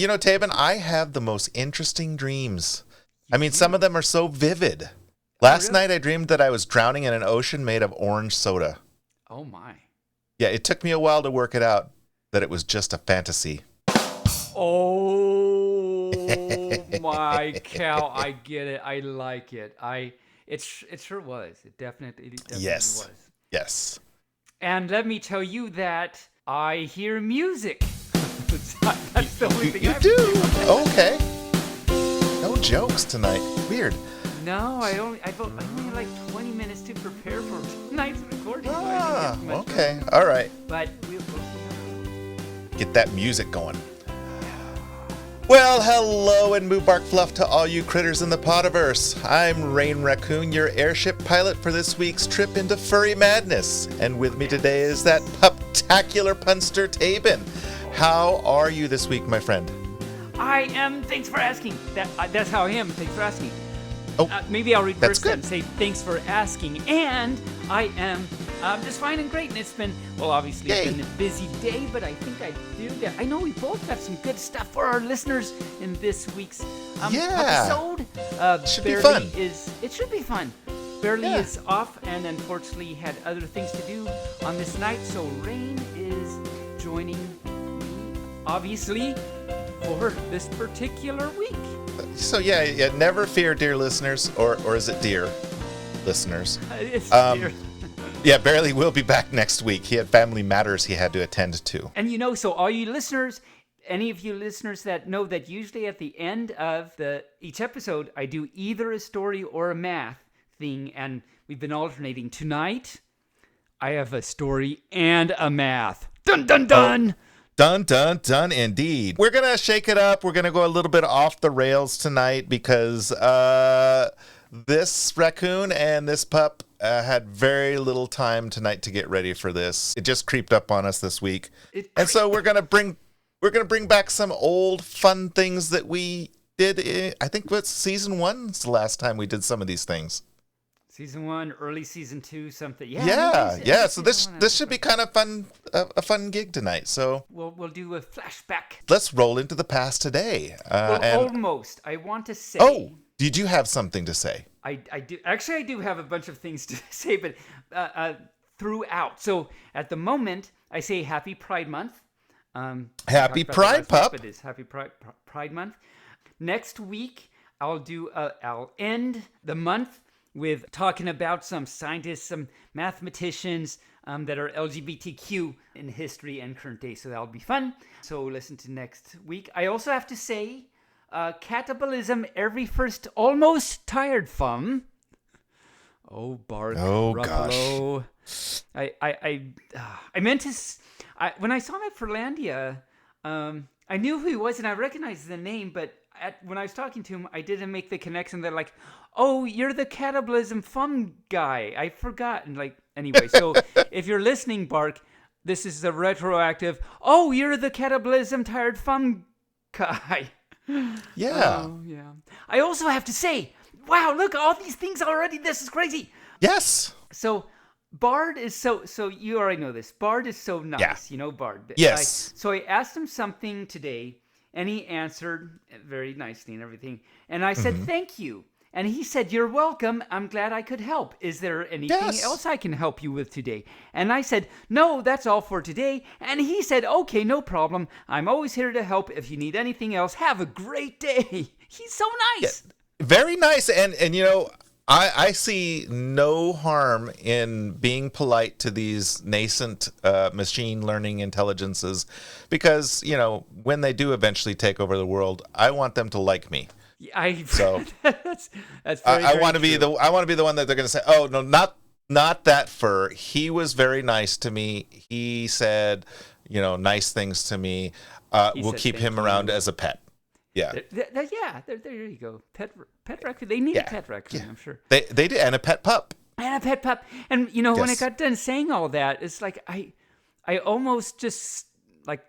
Taebyn, I have the most interesting dreams. I mean, some of them are so vivid. Last night I dreamed that I was drowning in an ocean made of orange soda. Oh, my. Yeah, it took me a while to work it out that it was just a fantasy. Oh, my cow. I get it. I like it. It sure was. It definitely Yes. was. Yes. And let me tell you that I hear music. That's the only thing you I do. Okay. No jokes tonight. Weird. No, I only had like 20 minutes to prepare for tonight's recording. Okay. All right. But get that music going. Well, hello and Mubark Fluff to all you critters in the Podiverse. I'm Rayne Raccoon, your airship pilot for this week's trip into furry madness. And with me today is that puptacular punster Taebyn. How are you this week, my friend? I am. Thanks for asking. That's how I am. Thanks for asking. Oh, maybe I'll reverse that good. and say thanks for asking. And I am just fine and great. And it's been, well, obviously it's been a busy day, but I think I know we both got some good stuff for our listeners in this week's episode. Should be fun. It should be fun. Barely is off and unfortunately had other things to do on this night. So Rayne is joining me, obviously, for this particular week. So yeah, never fear, dear listeners, or is it dear listeners? It's dear. Yeah, Barely will be back next week. He had family matters he had to attend to. And so all you listeners, any of you listeners that know that usually at the end of each episode, I do either a story or a math thing, and we've been alternating. Tonight, I have a story and a math. Dun, dun, dun! Dun, dun, dun, indeed. We're going to shake it up. We're going to go a little bit off the rails tonight because this raccoon and this pup had very little time tonight to get ready for this. It just creeped up on us this week. And so we're going to bring back some old fun things that we did. I think season 1's the last time we did some of these things. Season 1, early season 2, something. Yeah. So this should be kind of fun, a fun gig tonight. So we'll do a flashback. Let's roll into the past today. Almost. I want to say. Oh, did you have something to say? I do. Actually, I do have a bunch of things to say, but throughout. So at the moment, I say Happy Pride Month. Happy Pride, pup. It is Happy Pride Month. Next week, I'll end the month with talking about some scientists, some mathematicians that are LGBTQ in history and current day. So that'll be fun. So listen to next week. I also have to say, catabolism every first almost tired fum. Oh, Bart. Oh, Ruffalo. Gosh. I meant to... when I saw him at Furlandia, I knew who he was and I recognized the name, but when I was talking to him, I didn't make the connection. They're like, oh, you're the catabolism fun guy. I forgot. And anyway, so if you're listening, Bark, this is the retroactive, oh, you're the catabolism tired fun guy. Yeah. Oh, yeah. I also have to say, wow, look, all these things already. This is crazy. Yes. So Bard is so you already know this. Bard is so nice. Yeah. You know Bard. Yes. So I asked him something today, and he answered very nicely and everything. And I said, thank you. And he said, you're welcome. I'm glad I could help. Is there anything else I can help you with today? And I said, no, that's all for today. And he said, okay, no problem. I'm always here to help if you need anything else. Have a great day. He's so nice. Yeah, very nice. And I see no harm in being polite to these nascent machine learning intelligences because, when they do eventually take over the world, I want them to like me. That's very, I want to be the one that they're going to say, oh no, not that fur. He was very nice to me. He said, nice things to me. We'll keep him around as a pet. Yeah. There you go. Pet raccoon. They need a pet raccoon, I'm sure. They do, and a pet pup. And a pet pup. And when I got done saying all that, it's like I almost just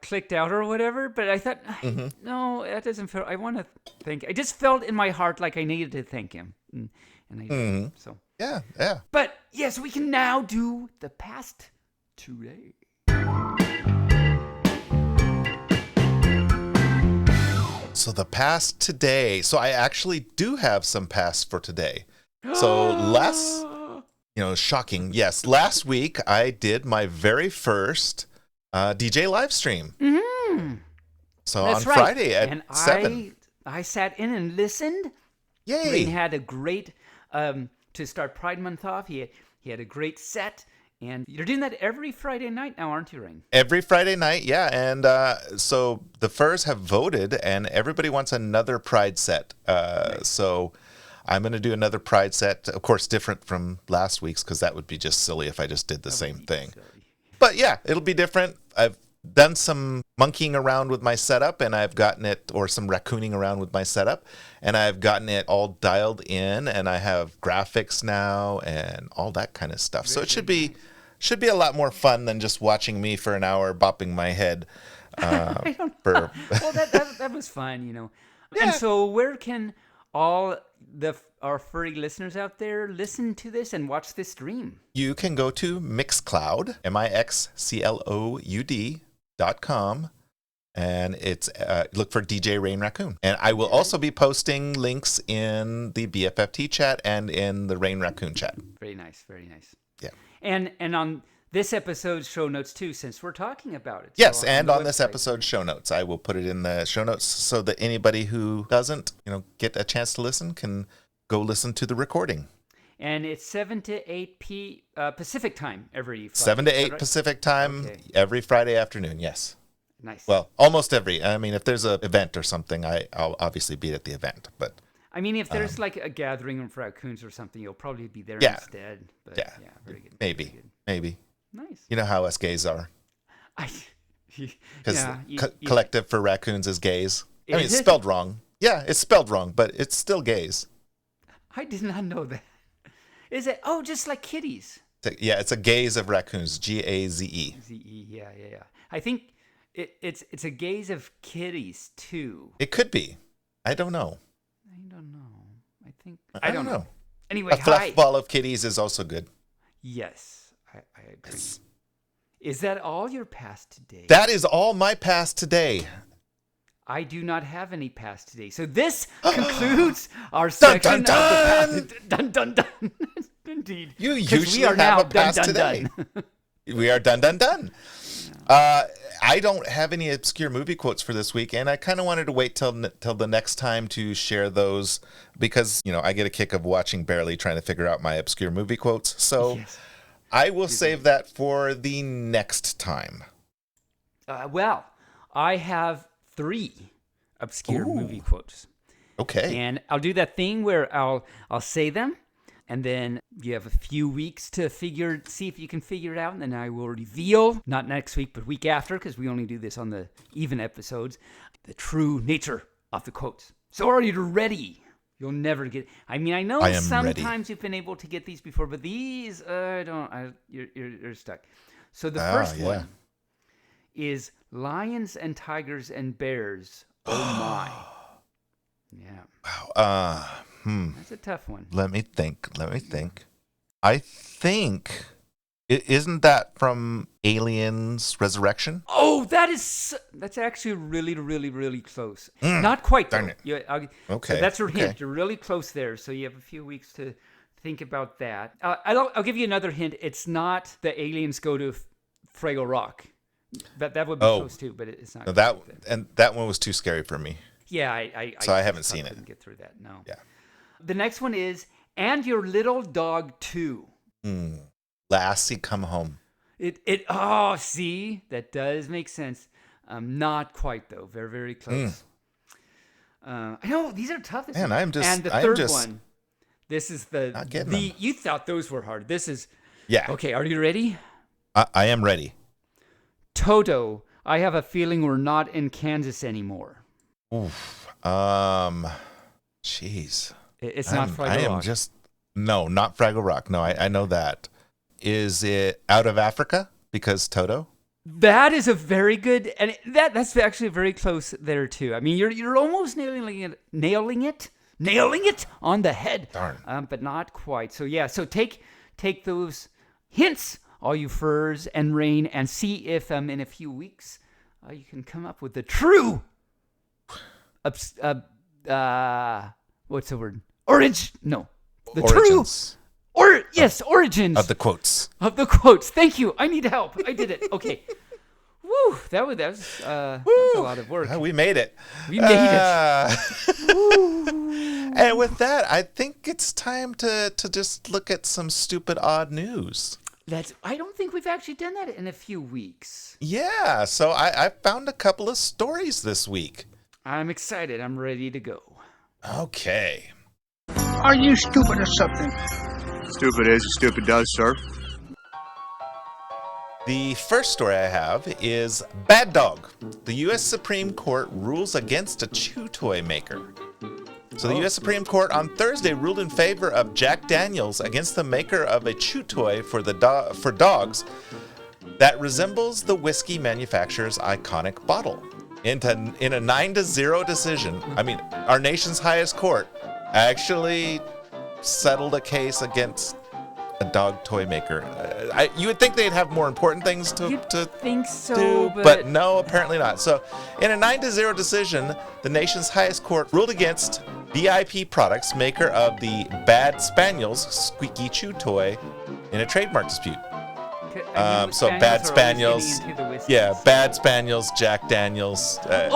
clicked out or whatever, but I thought, no, that doesn't feel. I want to thank. I just felt in my heart like I needed to thank him, and I did. So yeah. But yes, we can now do the past today. So the past today. So I actually do have some past for today. So shocking. Yes, last week I did my very first DJ live stream. Mm-hmm. So That's on right. Friday at 7. I sat in and listened. Yay! Rayne had a great to start Pride Month off. He had a great set, and you're doing that every Friday night now, aren't you, Rayne? Every Friday night, yeah. And so the Furs have voted, and everybody wants another Pride set. Nice. So I'm going to do another Pride set, of course, different from last week's, because that would be just silly if I just did the same thing. Silly. But yeah, it'll be different. I've done some monkeying around with my setup, and I've gotten it, or some raccooning around with my setup, and I've gotten it all dialed in, and I have graphics now and all that kind of stuff. So it should be a lot more fun than just watching me for an hour bopping my head. I don't know. Well, that was fun, Yeah. And so where can all our furry listeners out there listen to this and watch this stream? You can go to Mixcloud, MixCloud.com, and it's look for DJ Rayne Raccoon. And I will also be posting links in the BFFT chat and in the Rayne Raccoon chat. Very nice, very nice. Yeah. And on this episode's show notes too, since we're talking about it. Yes, so and on this website. episode's show notes. I will put it in the show notes so that anybody who doesn't, get a chance to listen can go listen to the recording. And it's 7 to 8 Pacific time every Friday. 7 to 8 right? Pacific time every Friday afternoon, yes. Nice. Well, almost every. I mean, if there's an event or something, I'll obviously be at the event. But I mean, if there's like a gathering of raccoons or something, you'll probably be there Yeah. instead. But Yeah. very good. maybe, very good. maybe. Nice. You know how us gays are. Because yeah, collective for raccoons is gays. I mean, Is it's it? spelled wrong. Yeah, it's spelled wrong, but it's still gays. I did not know that. Is it? Oh, just like kitties. Yeah, it's a gaze of raccoons. Gaze. Z-E, yeah. I think it's a gaze of kitties too. It could be. I don't know. I don't know. I don't know. Anyway, A fluff ball of kitties is also good. Yes, I agree. Yes. Is that all your past today? That is all my past today. I do not have any past today. So this concludes our section dun, of the past. Dun, dun, dun. Indeed. You 'Cause usually we are have now a past dun, today. dun. We are done. I don't have any obscure movie quotes for this week, and I kind of wanted to wait till the next time to share those because, I get a kick of watching Barely trying to figure out my obscure movie quotes. So Yes. I will save that for the next time. Well, I have 3 obscure movie quotes. Okay. And I'll do that thing where I'll say them, and then you have a few weeks to see if you can figure it out, and then I will reveal, not next week, but week after, because we only do this on the even episodes, the true nature of the quotes. So are you ready? You'll never get. I mean, I know sometimes you've been able to get these before, but these, you're stuck. So the first one is lions and tigers and bears. Oh my. Yeah. Wow. That's a tough one. Let me think. I think, isn't that from Aliens Resurrection? Oh, that's actually really, really, really close. Not quite, though. Darn it. Okay. So that's your hint. You're really close there. So you have a few weeks to think about that. I'll give you another hint. It's not the aliens go to Fraggle Rock. That would be close too, but it's not. No, that one was too scary for me. Yeah, I haven't seen it. Couldn't get through that. No. Yeah. The next one is, and your little dog too. Lassie, come home. See, that does make sense. Not quite though. Very, very close. I know these are tough. Man, and the third one. This is you thought those were hard. This is. Yeah. Okay, are you ready? I am ready. Toto, I have a feeling we're not in Kansas anymore. Oof. Jeez. It's not Fraggle Rock. No, not Fraggle Rock. No, I know that. Is it Out of Africa? Because Toto? That is a very good, and that's actually very close there too. I mean, you're almost nailing it on the head. Darn. But not quite. So yeah, so take those hints, all you furs and Rayne, and see if in a few weeks you can come up with the true what's the word? No. The Origins. Origins. Of the quotes. Of the quotes. Thank you. I need help. I did it. Okay. Woo. That was a lot of work. We made it. We made it. And with that, I think it's time to just look at some stupid odd news. I don't think we've actually done that in a few weeks. Yeah, so I found a couple of stories this week. I'm excited. I'm ready to go. Okay. Are you stupid or something? Stupid is, stupid does, sir. The first story I have is Bad Dog. The U.S. Supreme Court rules against a chew toy maker. So the U.S. Supreme Court on Thursday ruled in favor of Jack Daniels against the maker of a chew toy for dogs that resembles the whiskey manufacturer's iconic bottle. In a 9-0 decision, our nation's highest court actually settled a case against a dog toy maker. You would think they'd have more important things to think so, do, but no, apparently not. So in a 9-0 decision, the nation's highest court ruled against BIP Products, maker of the Bad Spaniels squeaky chew toy, in a trademark dispute. So Bad Spaniels, Bad Spaniels, Jack Daniels. Thank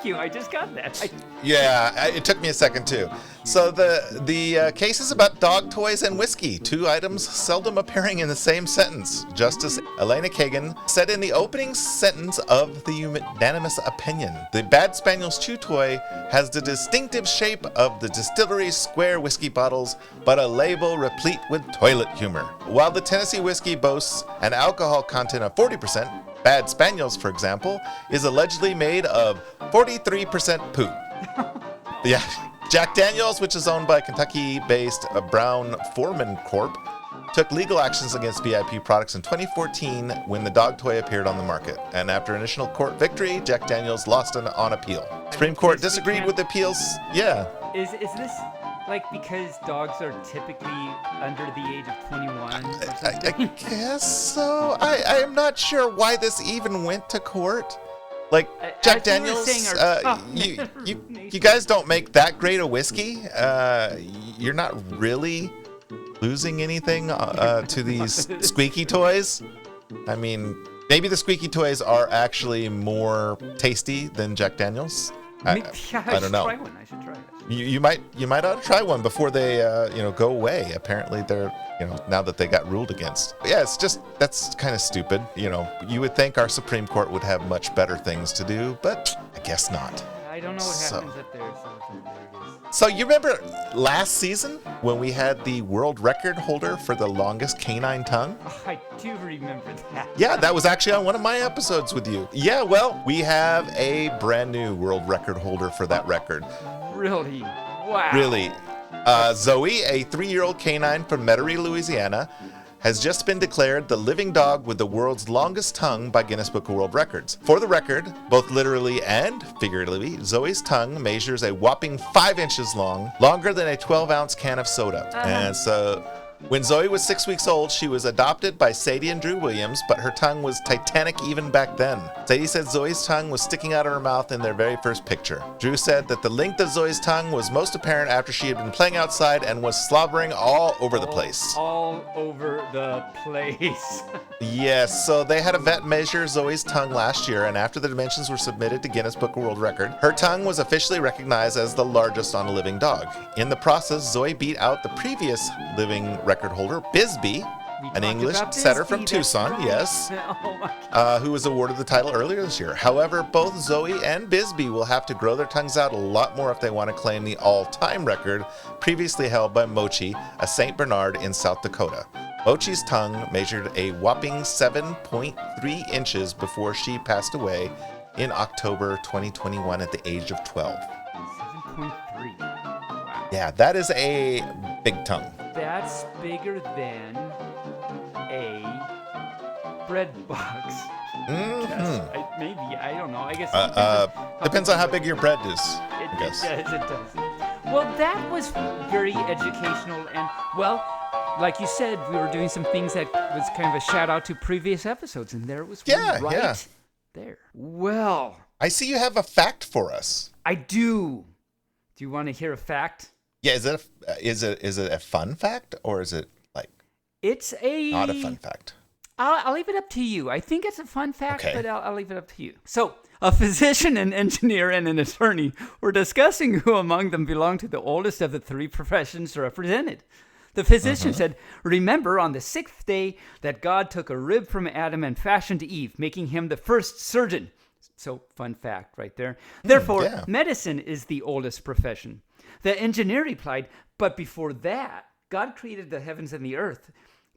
you. I just got that. It took me a second too. So the case is about dog toys and whiskey, two items seldom appearing in the same sentence. Justice Elena Kagan said in the opening sentence of the unanimous opinion, the Bad Spaniels chew toy has the distinctive shape of the distillery's square whiskey bottles, but a label replete with toilet humor. While the Tennessee whiskey boasts an alcohol content of 40%, Bad Spaniels, for example, is allegedly made of 43% poo. Yeah. Jack Daniels, which is owned by Kentucky-based Brown-Forman Corp., took legal actions against BIP Products in 2014 when the dog toy appeared on the market. And after initial court victory, Jack Daniels lost on appeal. Supreme Court disagreed with the appeals. Yeah. Is this because dogs are typically under the age of 21 or something? I guess so. I am not sure why this even went to court. Jack Daniels, you guys don't make that great a whiskey. You're not really losing anything to these squeaky toys. Maybe the squeaky toys are actually more tasty than Jack Daniels. I don't know. I should try it. You might ought to try one before they go away. Apparently they're now that they got ruled against. Yeah, that's kind of stupid. You would think our Supreme Court would have much better things to do, but I guess not. I don't know what happens up there. So you remember last season when we had the world record holder for the longest canine tongue? Oh, I do remember that. Yeah, that was actually on one of my episodes with you. Yeah, well, we have a brand new world record holder for that record. Really? Wow. Really. Zoe, a 3-year-old canine from Metairie, Louisiana, has just been declared the living dog with the world's longest tongue by Guinness Book of World Records. For the record, both literally and figuratively, Zoe's tongue measures a whopping 5 inches long, longer than a 12-ounce can of soda. And so when Zoe was 6 weeks old, she was adopted by Sadie and Drew Williams, but her tongue was titanic even back then. Sadie said Zoe's tongue was sticking out of her mouth in their very first picture. Drew said that the length of Zoe's tongue was most apparent after she had been playing outside and was slobbering all over the place. All over the place. Yes, so they had a vet measure Zoe's tongue last year, and after the dimensions were submitted to Guinness Book of World Record, her tongue was officially recognized as the largest on a living dog. In the process, Zoe beat out the previous living record holder, Bisbee, an English setter from Tucson, right. Yes, Oh my God. who was awarded the title earlier this year. However, both Zoe and Bisbee will have to grow their tongues out a lot more if they want to claim the all-time record previously held by Mochi, a St. Bernard in South Dakota. Mochi's tongue measured a whopping 7.3 inches before she passed away in October 2021 at the age of 12. 7.3. Wow. Yeah, that is a big tongue. That's bigger than a bread box. Mm-hmm. Maybe, I don't know. I guess Depends on how big your bread is, It I guess. does. Well, that was very educational, and well, like you said, we were doing some things that was kind of a shout out to previous episodes, and there it was Yeah, right yeah. there. Well, I see you have a fact for us. I do. Do you want to hear a fact? Yeah, is it a fun fact or is it like It's not a fun fact? I'll leave it up to you. I think it's a fun fact, Okay. but I'll leave it up to you. So, a physician, an engineer, and an attorney were discussing who among them belonged to the oldest of the three professions represented. The physician said, "Remember on the sixth day that God took a rib from Adam and fashioned Eve, making him the first surgeon." So, fun fact right there. Therefore, yeah. medicine is the oldest profession. The engineer replied, "But before that, God created the heavens and the earth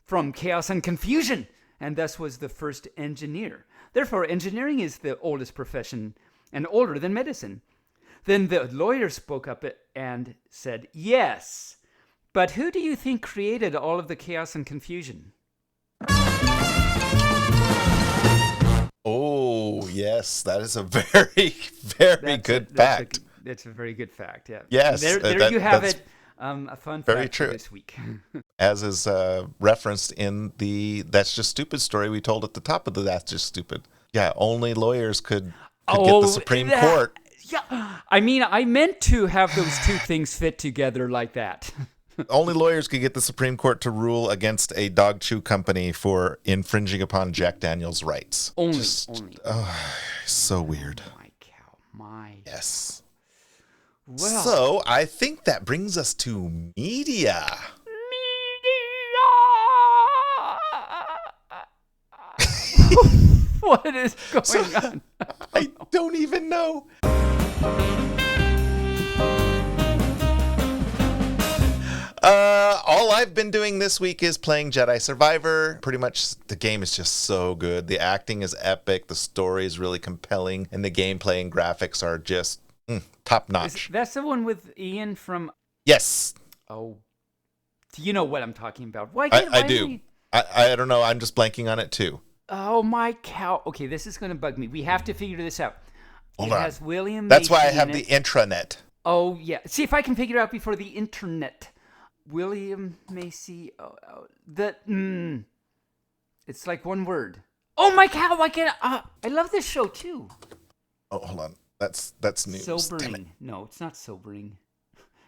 from chaos and confusion, and thus was the first engineer. Therefore, engineering is the oldest profession and older than medicine." Then the lawyer spoke up and said, "Yes, but who do you think created all of the chaos and confusion?" Oh, yes, that is a very, very good fact. That's a very good fact, yeah. Yes, There you have it. A fun very fact true. for this week. As is referenced in the That's Just Stupid story we told at the top of the That's Just Stupid. Yeah, only lawyers could get the Supreme Court. Yeah, I mean, I meant to have those two things fit together like that. Only lawyers could get the Supreme Court to rule against a dog chew company for infringing upon Jack Daniel's rights. Only. So weird. My cow, my. Yes. Well. So I think that brings us to media. What is going on? I don't even know. All I've been doing this week is playing Jedi Survivor. Pretty much the game is just so good. The acting is epic. The story is really compelling. And the gameplay and graphics are just top notch. That's the one with Ian from... Yes. Oh. Do you know what I'm talking about? Why I do. I don't know. I'm just blanking on it too. Oh, my cow. Okay, this is going to bug me. We have to figure this out. Hold it on. has William That's why I Macy have in the it. intranet. Oh, yeah. See if I can figure it out before the internet. William Macy. It's like one word. Oh, my cow. I love this show, too. Oh, hold on. That's news. Damn it. Sobering. No, it's not sobering.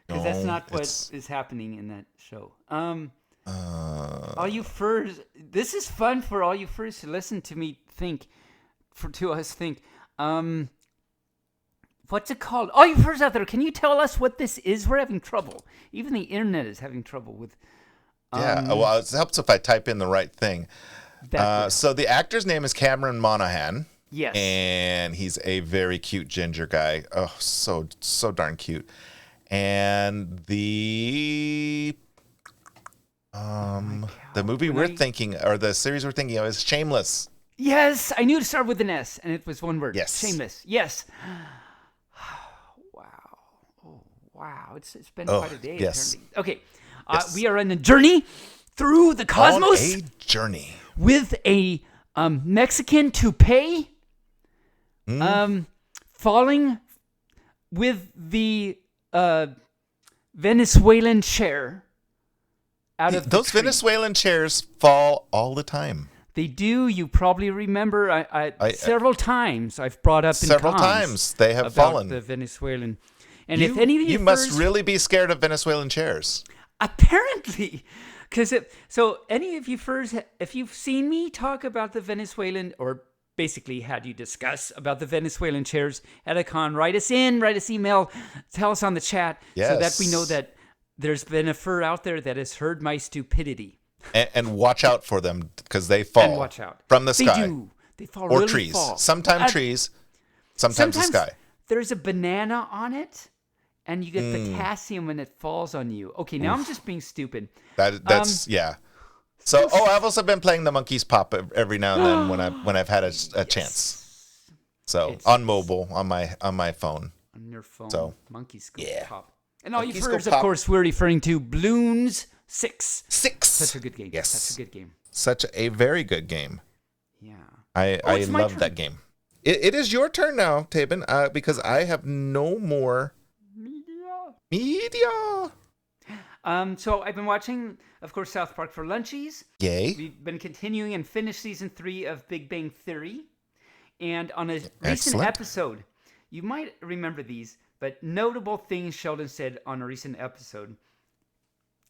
Because that's not what is happening in that show. All you furs, this is fun for all you furs to listen to me think, to us think. What's it called? All you furs out there, can you tell us what this is? We're having trouble. Even the internet is having trouble with. Well, it helps if I type in the right thing. So the actor's name is Cameron Monaghan. Yes. And he's a very cute ginger guy. Oh, so darn cute. And the movie we're thinking, or the series we're thinking of, is Shameless. Yes, I knew to start with an S, and it was one word. Yes. Shameless. Yes. Wow. Oh, wow. It's been quite a day, yes. apparently. Okay. Yes. We are on a journey through the cosmos. On a journey. With a Mexican toupee. Falling with the Venezuelan chair out of those the tree. Venezuelan chairs fall all the time. They do. You probably remember. Several times I've brought up several times they have about fallen. The Venezuelan, and if any of you must really be scared of Venezuelan chairs. Apparently, because any of you furs, if you've seen me talk about the Venezuelan, or basically had you discuss about the Venezuelan chairs at a con, write us email, tell us on the chat, so that we know that there's been a fur out there that has heard my stupidity. And watch out for them, because they fall. And watch out. From the sky. They do. They fall or really trees. fall. Sometimes trees, sometimes the sky. There's a banana on it, and you get potassium when it falls on you. Okay, now I'm just being stupid. That's yeah. So I've also been playing the Monkey's Pop every now and then when I've had a chance. So on mobile, on my phone. On your phone. So Monkey's Pop. And all you Monkey's furs, Go of Pop. course, we're referring to Bloons 6. 6. Such a good game. Yes. Such a good game. Such a very good game. Yeah. I love that game. It is your turn now, Taebyn, because I have no more media. So I've been watching, of course, South Park for Lunchies. Yay. We've been continuing and finished season 3 of Big Bang Theory. And on a recent Excellent. episode, You might remember these, but notable things Sheldon said on a recent episode.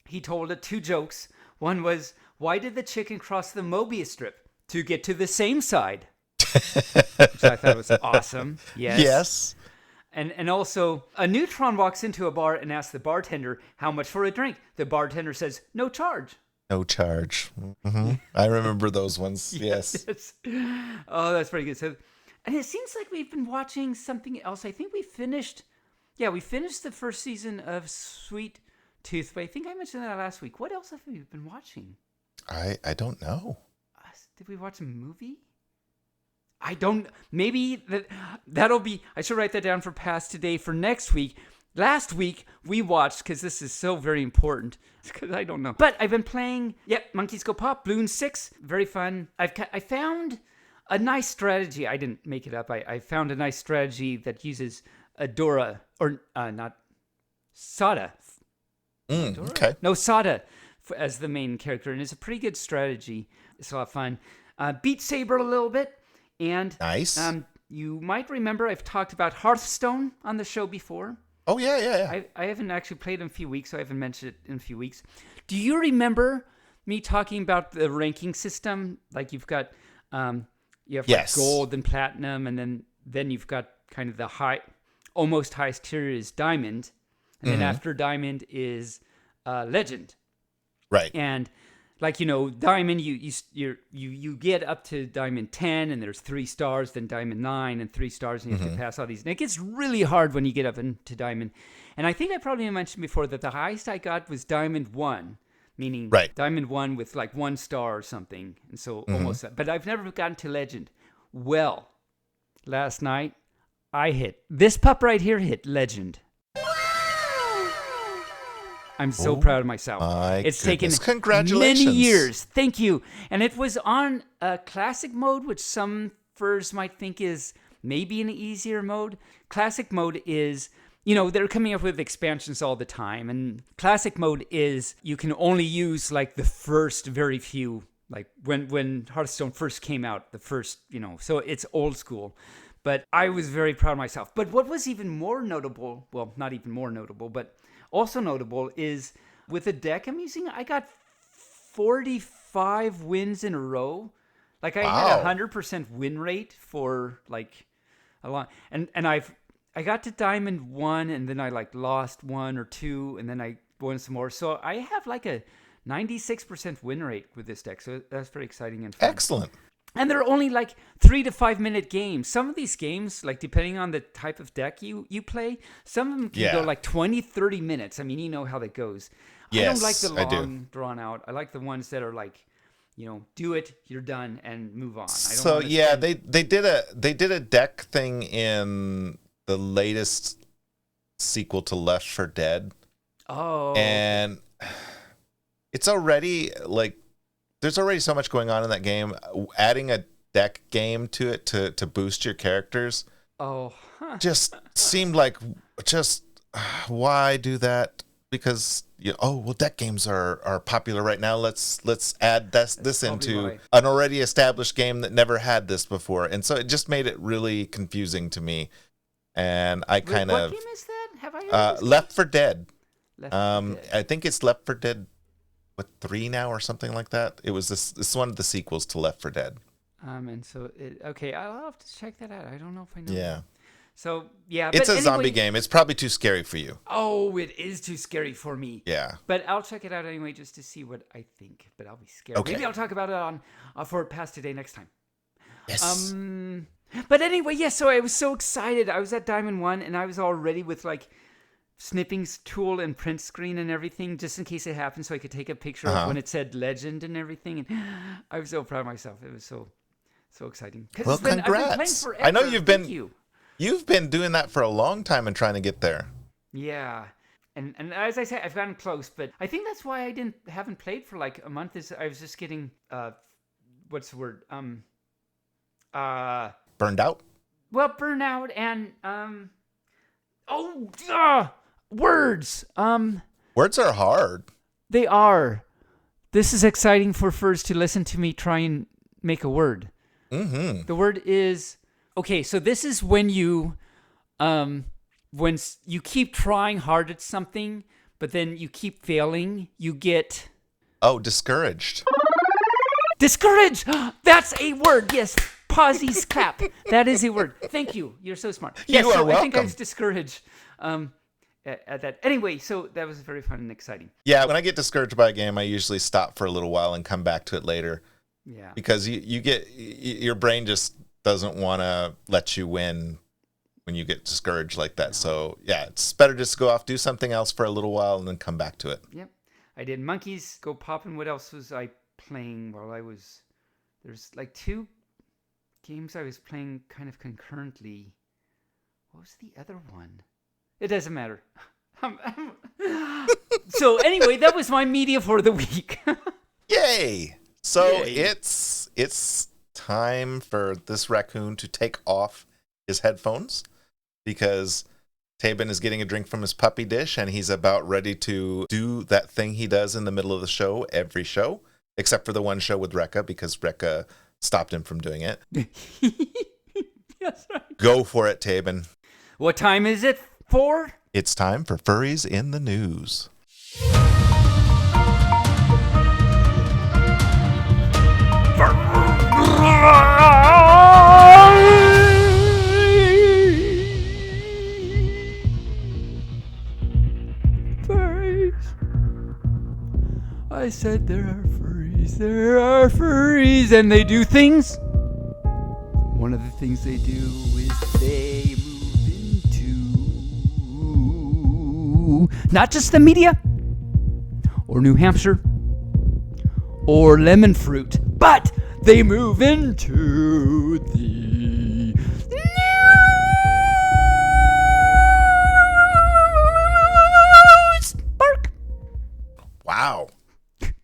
He told 2 jokes. One was, why did the chicken cross the Mobius strip? To get to the same side. Which I thought was awesome. Yes. Yes. And also, a neutron walks into a bar and asks the bartender, how much for a drink? The bartender says, no charge. No charge. Mm-hmm. I remember those ones. Yes. Oh, that's pretty good. So, and it seems like we've been watching something else. I think we finished the first season of Sweet Tooth, but I think I mentioned that last week. What else have we been watching? I don't know. Did we watch a movie? I don't. Maybe that'll be. I should write that down for past today for next week. Last week we watched, because this is so very important. Because I don't know. But I've been playing. Yep, Monkeys Go Pop, Bloons 6, very fun. I found a nice strategy. I didn't make it up. I found a nice strategy that uses Adora or not Sada. Okay. No, Sada as the main character, and it's a pretty good strategy. It's a lot of fun. Beat Saber a little bit. And nice. You might remember I've talked about Hearthstone on the show before. Oh, yeah. I haven't actually played in a few weeks, so I haven't mentioned it in a few weeks. Do you remember me talking about the ranking system? Like you've got like gold and platinum, and then you've got kind of the almost highest tier is diamond, and then after diamond is legend. Right. And like, diamond, you get up to diamond 10, and there's 3 stars, then diamond 9 and 3 stars, and you have to pass all these. And it gets really hard when you get up into diamond. And I think I probably mentioned before that the highest I got was diamond 1, meaning diamond 1 with like 1 star or something. And so almost, but I've never gotten to legend. Well, last night this pup right here hit legend. I'm so proud of myself. It's taken Congratulations. many years. Thank you. And it was on classic mode, which some furs might think is maybe an easier mode. Classic mode is, they're coming up with expansions all the time. And classic mode is you can only use like the first very few, like when Hearthstone first came out, the first, so it's old school. But I was very proud of myself. But what was even more notable, well, not even more notable, but also notable is with the deck I'm using, I got 45 wins in a row. Like I had 100% win rate for like a lot. And I got to diamond 1, and then I like lost 1 or 2, and then I won some more. So I have like a 96% win rate with this deck. So that's pretty exciting and fun. Excellent. And they're only like 3 to 5 minute games. Some of these games, like depending on the type of deck you play, some of them can go like 20, 30 minutes. I mean, you know how that goes. Yes, I don't like the long drawn out. I like the ones that are like, do it, you're done, and move on. They did a deck thing in the latest sequel to Left 4 Dead. Oh. And it's already like, there's already so much going on in that game. Adding a deck game to it to boost your characters just seemed like, why do that? Because deck games are popular right now. Let's add this into an already established game that never had this before, and so it just made it really confusing to me. And I kind of, what game is that? Have I heard Left 4 Dead. Left 4 Dead. I think it's Left 4 Dead. 3 now or something like that. It was this is one of the sequels to Left 4 Dead. And so I'll have to check that out. I don't know if I know. Yeah. That. So yeah, it's a zombie game. It's probably too scary for you. Oh, it is too scary for me. Yeah. But I'll check it out anyway just to see what I think. But I'll be scared. Okay. Maybe I'll talk about it on for past today next time. Yes. But anyway, so I was so excited. I was at Diamond 1, and I was all ready with like snipping tool and print screen and everything, just in case it happened, so I could take a picture of when it said legend and everything. And I was so proud of myself. It was so exciting. Well, congrats! I've been playing forever. I know you've been doing that for a long time and trying to get there. Yeah, and as I said, I've gotten close, but I think that's why I haven't played for like a month. Is I was just getting what's the word? Burned out. Well, burnout and words. Words are hard. They are. This is exciting for furs to listen to me try and make a word. Mm-hmm. The word is okay. So this is when you when you keep trying hard at something, but then you keep failing, you get Discouraged. discouraged. That's a word. Yes. Pausies clap. That is a word. Thank you. You're so smart. Yes, You are I think I welcome. was discouraged at that. Anyway, so that was very fun and exciting. Yeah, when I get discouraged by a game, I usually stop for a little while and come back to it later. Yeah. Because your brain just doesn't want to let you win when you get discouraged like that. So yeah, it's better just to go off, do something else for a little while, and then come back to it. Yep. I did Monkeys Go Poppin'. What else was I playing while I was... There's like 2 games I was playing kind of concurrently. What was the other one? It doesn't matter. So anyway, that was my media for the week. Yay! So Yay. it's time for this raccoon to take off his headphones because Taebyn is getting a drink from his puppy dish and he's about ready to do that thing he does in the middle of the show, every show, except for the one show with Rekka because Rekka stopped him from doing it. Yes, right. Go for it, Taebyn. What time is it for? It's time for Furries in the News. Furries. I said there are furries, and they do things. One of the things they do is they move into not just the media, or New Hampshire, or lemon fruit, but they move into the news park. Wow.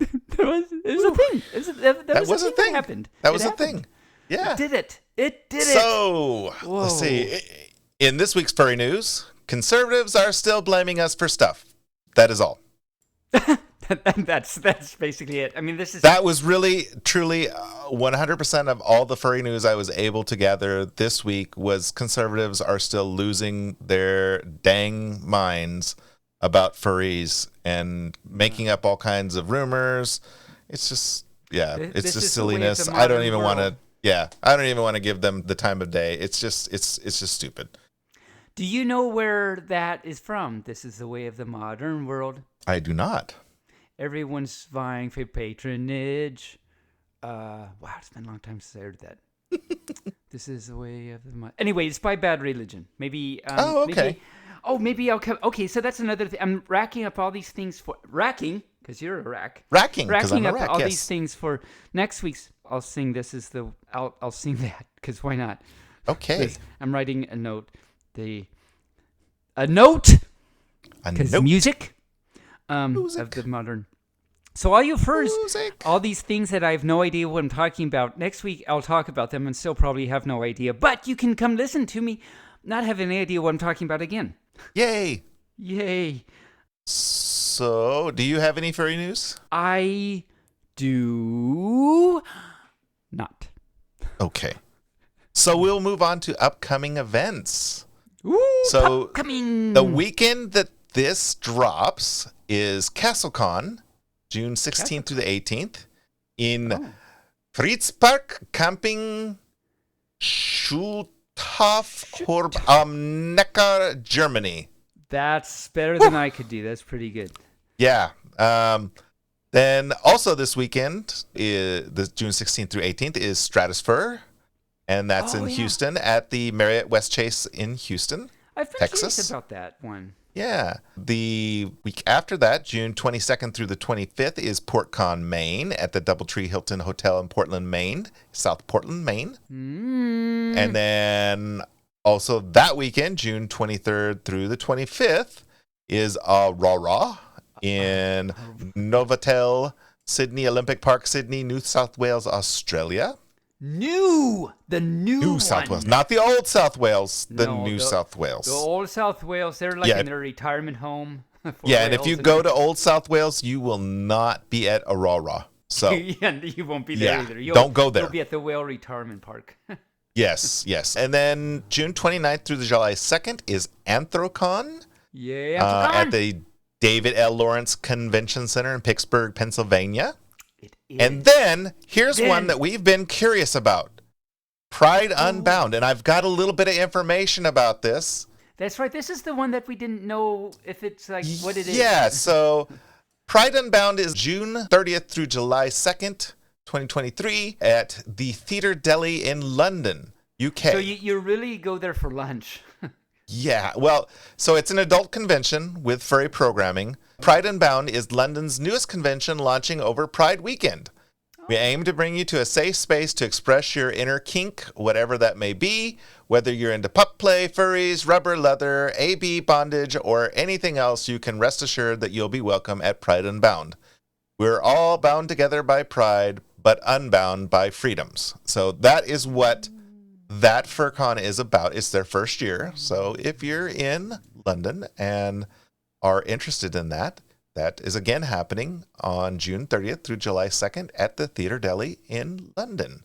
It was a thing. That was a thing. That happened. That was It a happened. thing. Yeah. It did it. It did it. So, let's see. In this week's furry news, conservatives are still blaming us for stuff. That is all. That's basically it. I mean, That was really, truly 100% of all the furry news I was able to gather this week was conservatives are still losing their dang minds about furries and making up all kinds of rumors. It's just, it's This just is the way of silliness. the I don't modern even want to. world. Yeah, I don't even want to give them the time of day. It's just stupid. Do you know where that is from? This is the way of the modern world. I do not. Everyone's vying for patronage. Wow, it's been a long time since I heard that. This is the way of the... Anyway, it's by Bad Religion. Maybe... okay. Maybe I'll come... Okay, so that's another thing. I'm racking up all these things for... Racking, because you're a rack. Racking, because I'm Racking a up rack, all yes. these things for next week's... I'll sing this as the... I'll sing that, because why not? Okay. I'm writing a note. A note! A Because note. music, Music. of the modern. So all you furs, Music. all these things that I have no idea what I'm talking about. Next week I'll talk about them and still probably have no idea. But you can come listen to me, not have any idea what I'm talking about again. Yay. Yay! So, do you have any furry news? I do not. Okay. So we'll move on to upcoming events. Ooh, So upcoming. the weekend that this drops is CastleCon, June 16th through the 18th in Fritzpark Camping Schulthof, Neckar, Germany. That's better than I could do. That's pretty good. Yeah. Then also this weekend, the June 16th through 18th, is Stratosphere, and that's in Houston at the Marriott West Chase in Houston, I've been Texas. curious about that one. Yeah. The week after that, June 22nd through the 25th, is PortCon, Maine at the Doubletree Hilton Hotel in Portland, Maine, South Portland, Maine. And then also that weekend, June 23rd through the 25th, is Aurora in Novotel, Sydney Olympic Park, Sydney, New South Wales, Australia. The new South one. Wales, not the old South Wales, the No, New South Wales. The old South Wales, they're like Yeah. in their retirement home. for Yeah, and if whales you go to Old South Wales, you will not be at Aurora. So, yeah, you won't be there Yeah, either. don't go there. You'll be at the whale retirement park. Yes, yes. And then June 29th through the July 2nd is Anthrocon Yeah, at the David L. Lawrence Convention Center in Pittsburgh, Pennsylvania. It is. And then here's one that we've been curious about. Pride Unbound. And I've got a little bit of information about this. That's right. This is the one that we didn't know if it's like what it is. Yeah, so Pride Unbound is June 30th through July 2nd, 2023 at the Theatre Deli in London, UK. So you really go there for lunch. Yeah, well, so it's an adult convention with furry programming. Pride Unbound is London's newest convention launching over Pride weekend. We aim to bring you to a safe space to express your inner kink, whatever that may be, whether you're into pup play, furries, rubber, leather, AB, bondage, or anything else. You can rest assured that you'll be welcome at Pride Unbound. We're all bound together by pride, but unbound by freedoms. So that is what that FurCon is about. It's their first year. So if you're in London and are interested in that, that is again happening on June 30th through July 2nd at the Theatre Deli in London.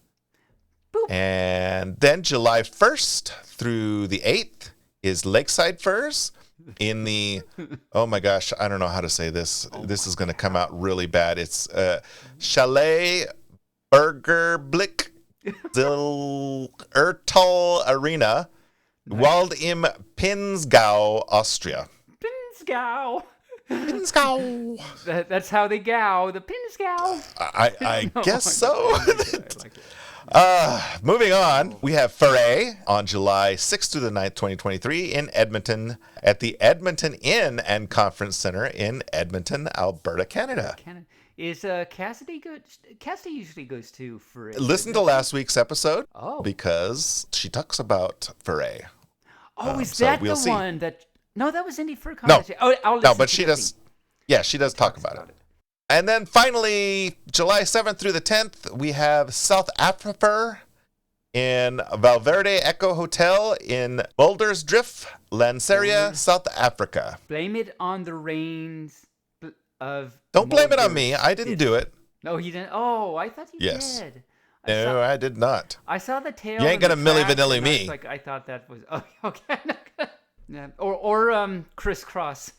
Boop. And then July 1st through the 8th is Lakeside Furs in the, oh my gosh, I don't know how to say this. This is going to come out really bad. It's Chalet Burger Blick Zil Ertal Arena, Wald im Pinzgau, Austria. Pinzgau. Pinzgau. That's how they gow, the Pinzgau. I guess so. Moving on, we have Foray on July 6th through the 9th, 2023 in Edmonton at the Edmonton Inn and Conference Center in Edmonton, Alberta, Canada. Is Cassidy good? Cassidy usually goes to Foray. Listen to last week's episode because she talks about Foray. Is that the one that... No, that was Indie Fur Con. No, I'll listen but she does. Yeah, she does talk about it. And then finally, July 7th through the 10th, we have South Africa in Valverde Echo Hotel in Muldersdrift, Lanseria, South Africa. Blame it on the rains of... Don't blame it on me. I didn't do it. No, you didn't? Oh, I thought you did. No, I did not. I saw the tail. You ain't going to Milli Vanilli me. I thought that was... Oh, okay. Yeah. Or crisscross.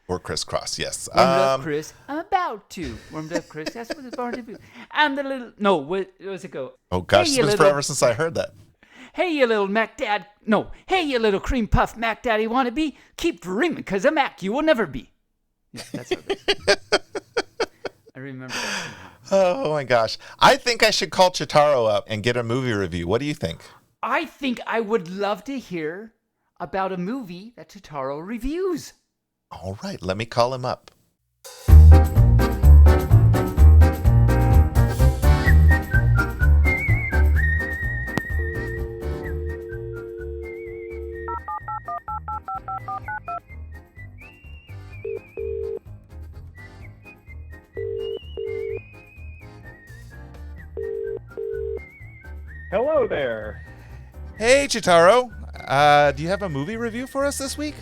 Or crisscross, yes. Warmed up, Chris. I'm about to. Warmed up, Chris. That's what it's going to be. And the little... No, what does it go? Oh, gosh, it's been forever since I heard that. Hey, you little Mac Dad... No. Hey, you little cream puff Mac Daddy wannabe. Keep dreaming, because a Mac you will never be. Yeah, that's how it is. I remember that. Oh, my gosh. I think I should call Chitaro up and get a movie review. What do you think? I think I would love to hear about a movie that Chitaro reviews. All right, let me call him up. Hello there. Hey, Chitaro. Do you have a movie review for us this week?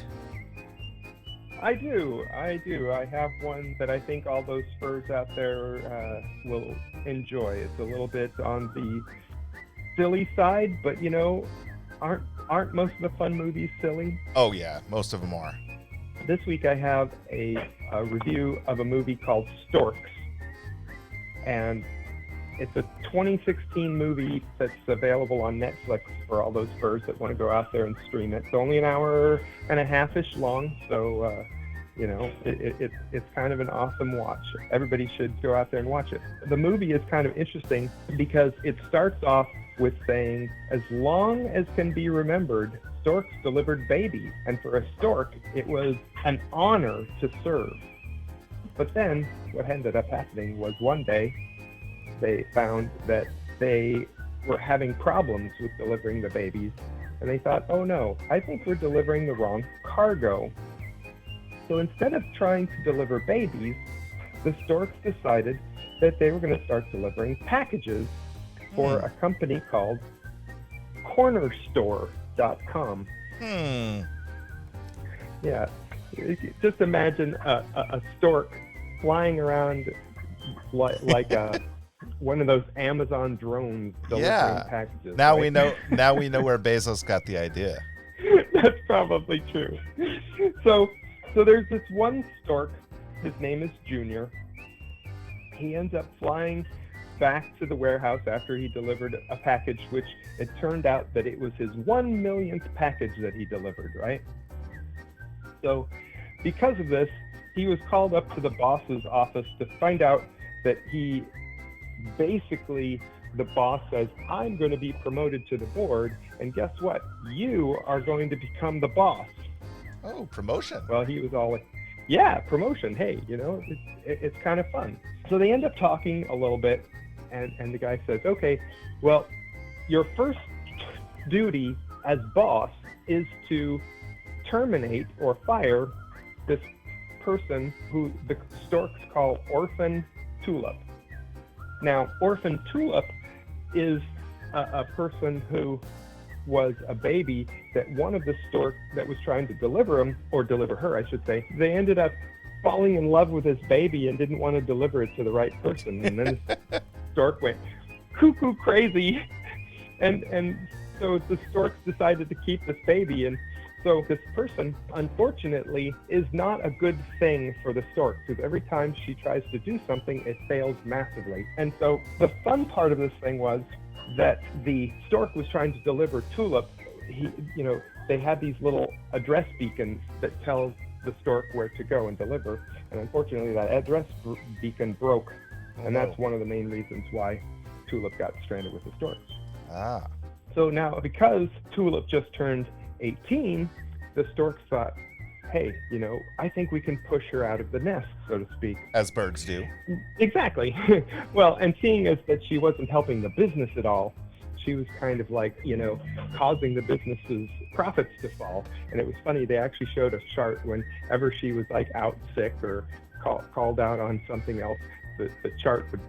I do. I have one that I think all those furs out there will enjoy. It's a little bit on the silly side, but aren't most of the fun movies silly? Oh yeah, most of them are. This week I have a review of a movie called Storks, and it's a 2016 movie that's available on Netflix for all those furs that want to go out there and stream it. It's only an hour and a half-ish long, so it's kind of an awesome watch. Everybody should go out there and watch it. The movie is kind of interesting because it starts off with saying, as long as can be remembered, storks delivered babies, and for a stork, it was an honor to serve. But then, what ended up happening was one day, they found that they were having problems with delivering the babies, and they thought, oh no, I think we're delivering the wrong cargo. So instead of trying to deliver babies, the storks decided that they were going to start delivering packages for a company called cornerstore.com. Yeah, just imagine a stork flying around like one of those Amazon drones delivering packages. Now right? we know. Now we know where Bezos got the idea. That's probably true. So there's this one stork. His name is Junior. He ends up flying back to the warehouse after he delivered a package, which it turned out that it was his 1 millionth package that he delivered, right? So because of this, he was called up to the boss's office to find out that he basically, the boss says, I'm going to be promoted to the board, and guess what? You are going to become the boss. Oh, promotion. Well, he was all like, yeah, promotion. Hey, it's kind of fun. So they end up talking a little bit, and the guy says, okay, well, your first duty as boss is to terminate or fire this person who the storks call Orphan Tulip. Now, Orphan Tulip is a person who was a baby that one of the storks that was trying to deliver him, or deliver her, I should say, they ended up falling in love with his baby and didn't want to deliver it to the right person. And then the stork went cuckoo crazy. And so the storks decided to keep this baby. And so this person, unfortunately, is not a good thing for the stork, because every time she tries to do something, it fails massively. And so the fun part of this thing was that the stork was trying to deliver Tulip. They had these little address beacons that tell the stork where to go and deliver. And unfortunately, that address beacon broke. And that's one of the main reasons why Tulip got stranded with the storks. Ah. So now, because Tulip just turned 18, the storks thought, hey, I think we can push her out of the nest, so to speak. As birds do. Exactly. Well, and seeing as that she wasn't helping the business at all, she was kind of like, causing the business's profits to fall. And it was funny, they actually showed a chart whenever she was like out sick or called out on something else, the chart would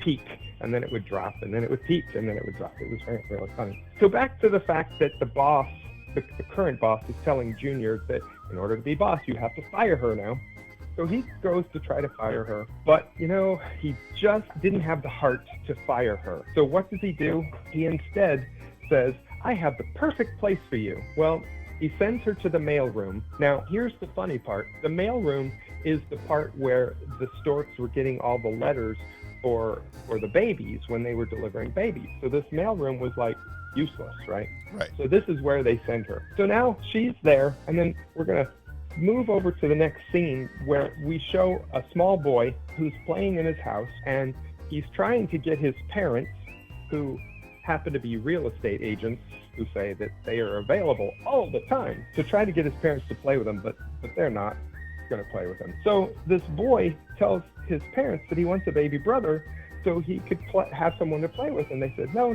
peak and then it would drop, and then it would peak and then it would drop. It was very, really funny. So back to the fact that the boss, the current boss, is telling Junior that in order to be boss, you have to fire her now. So he goes to try to fire her, but he just didn't have the heart to fire her. So what does he do? He instead says, I have the perfect place for you. Well, he sends her to the mailroom. Now, here's the funny part. The mailroom is the part where the storks were getting all the letters for the babies when they were delivering babies. So this mailroom was like useless, right? Right. So this is where they send her. So now she's there, and then we're going to move over to the next scene where we show a small boy who's playing in his house, and he's trying to get his parents, who happen to be real estate agents, who say that they are available all the time, to try to get his parents to play with him, but they're not going to play with him. So this boy tells his parents that he wants a baby brother so he could have someone to play with, and they said, no,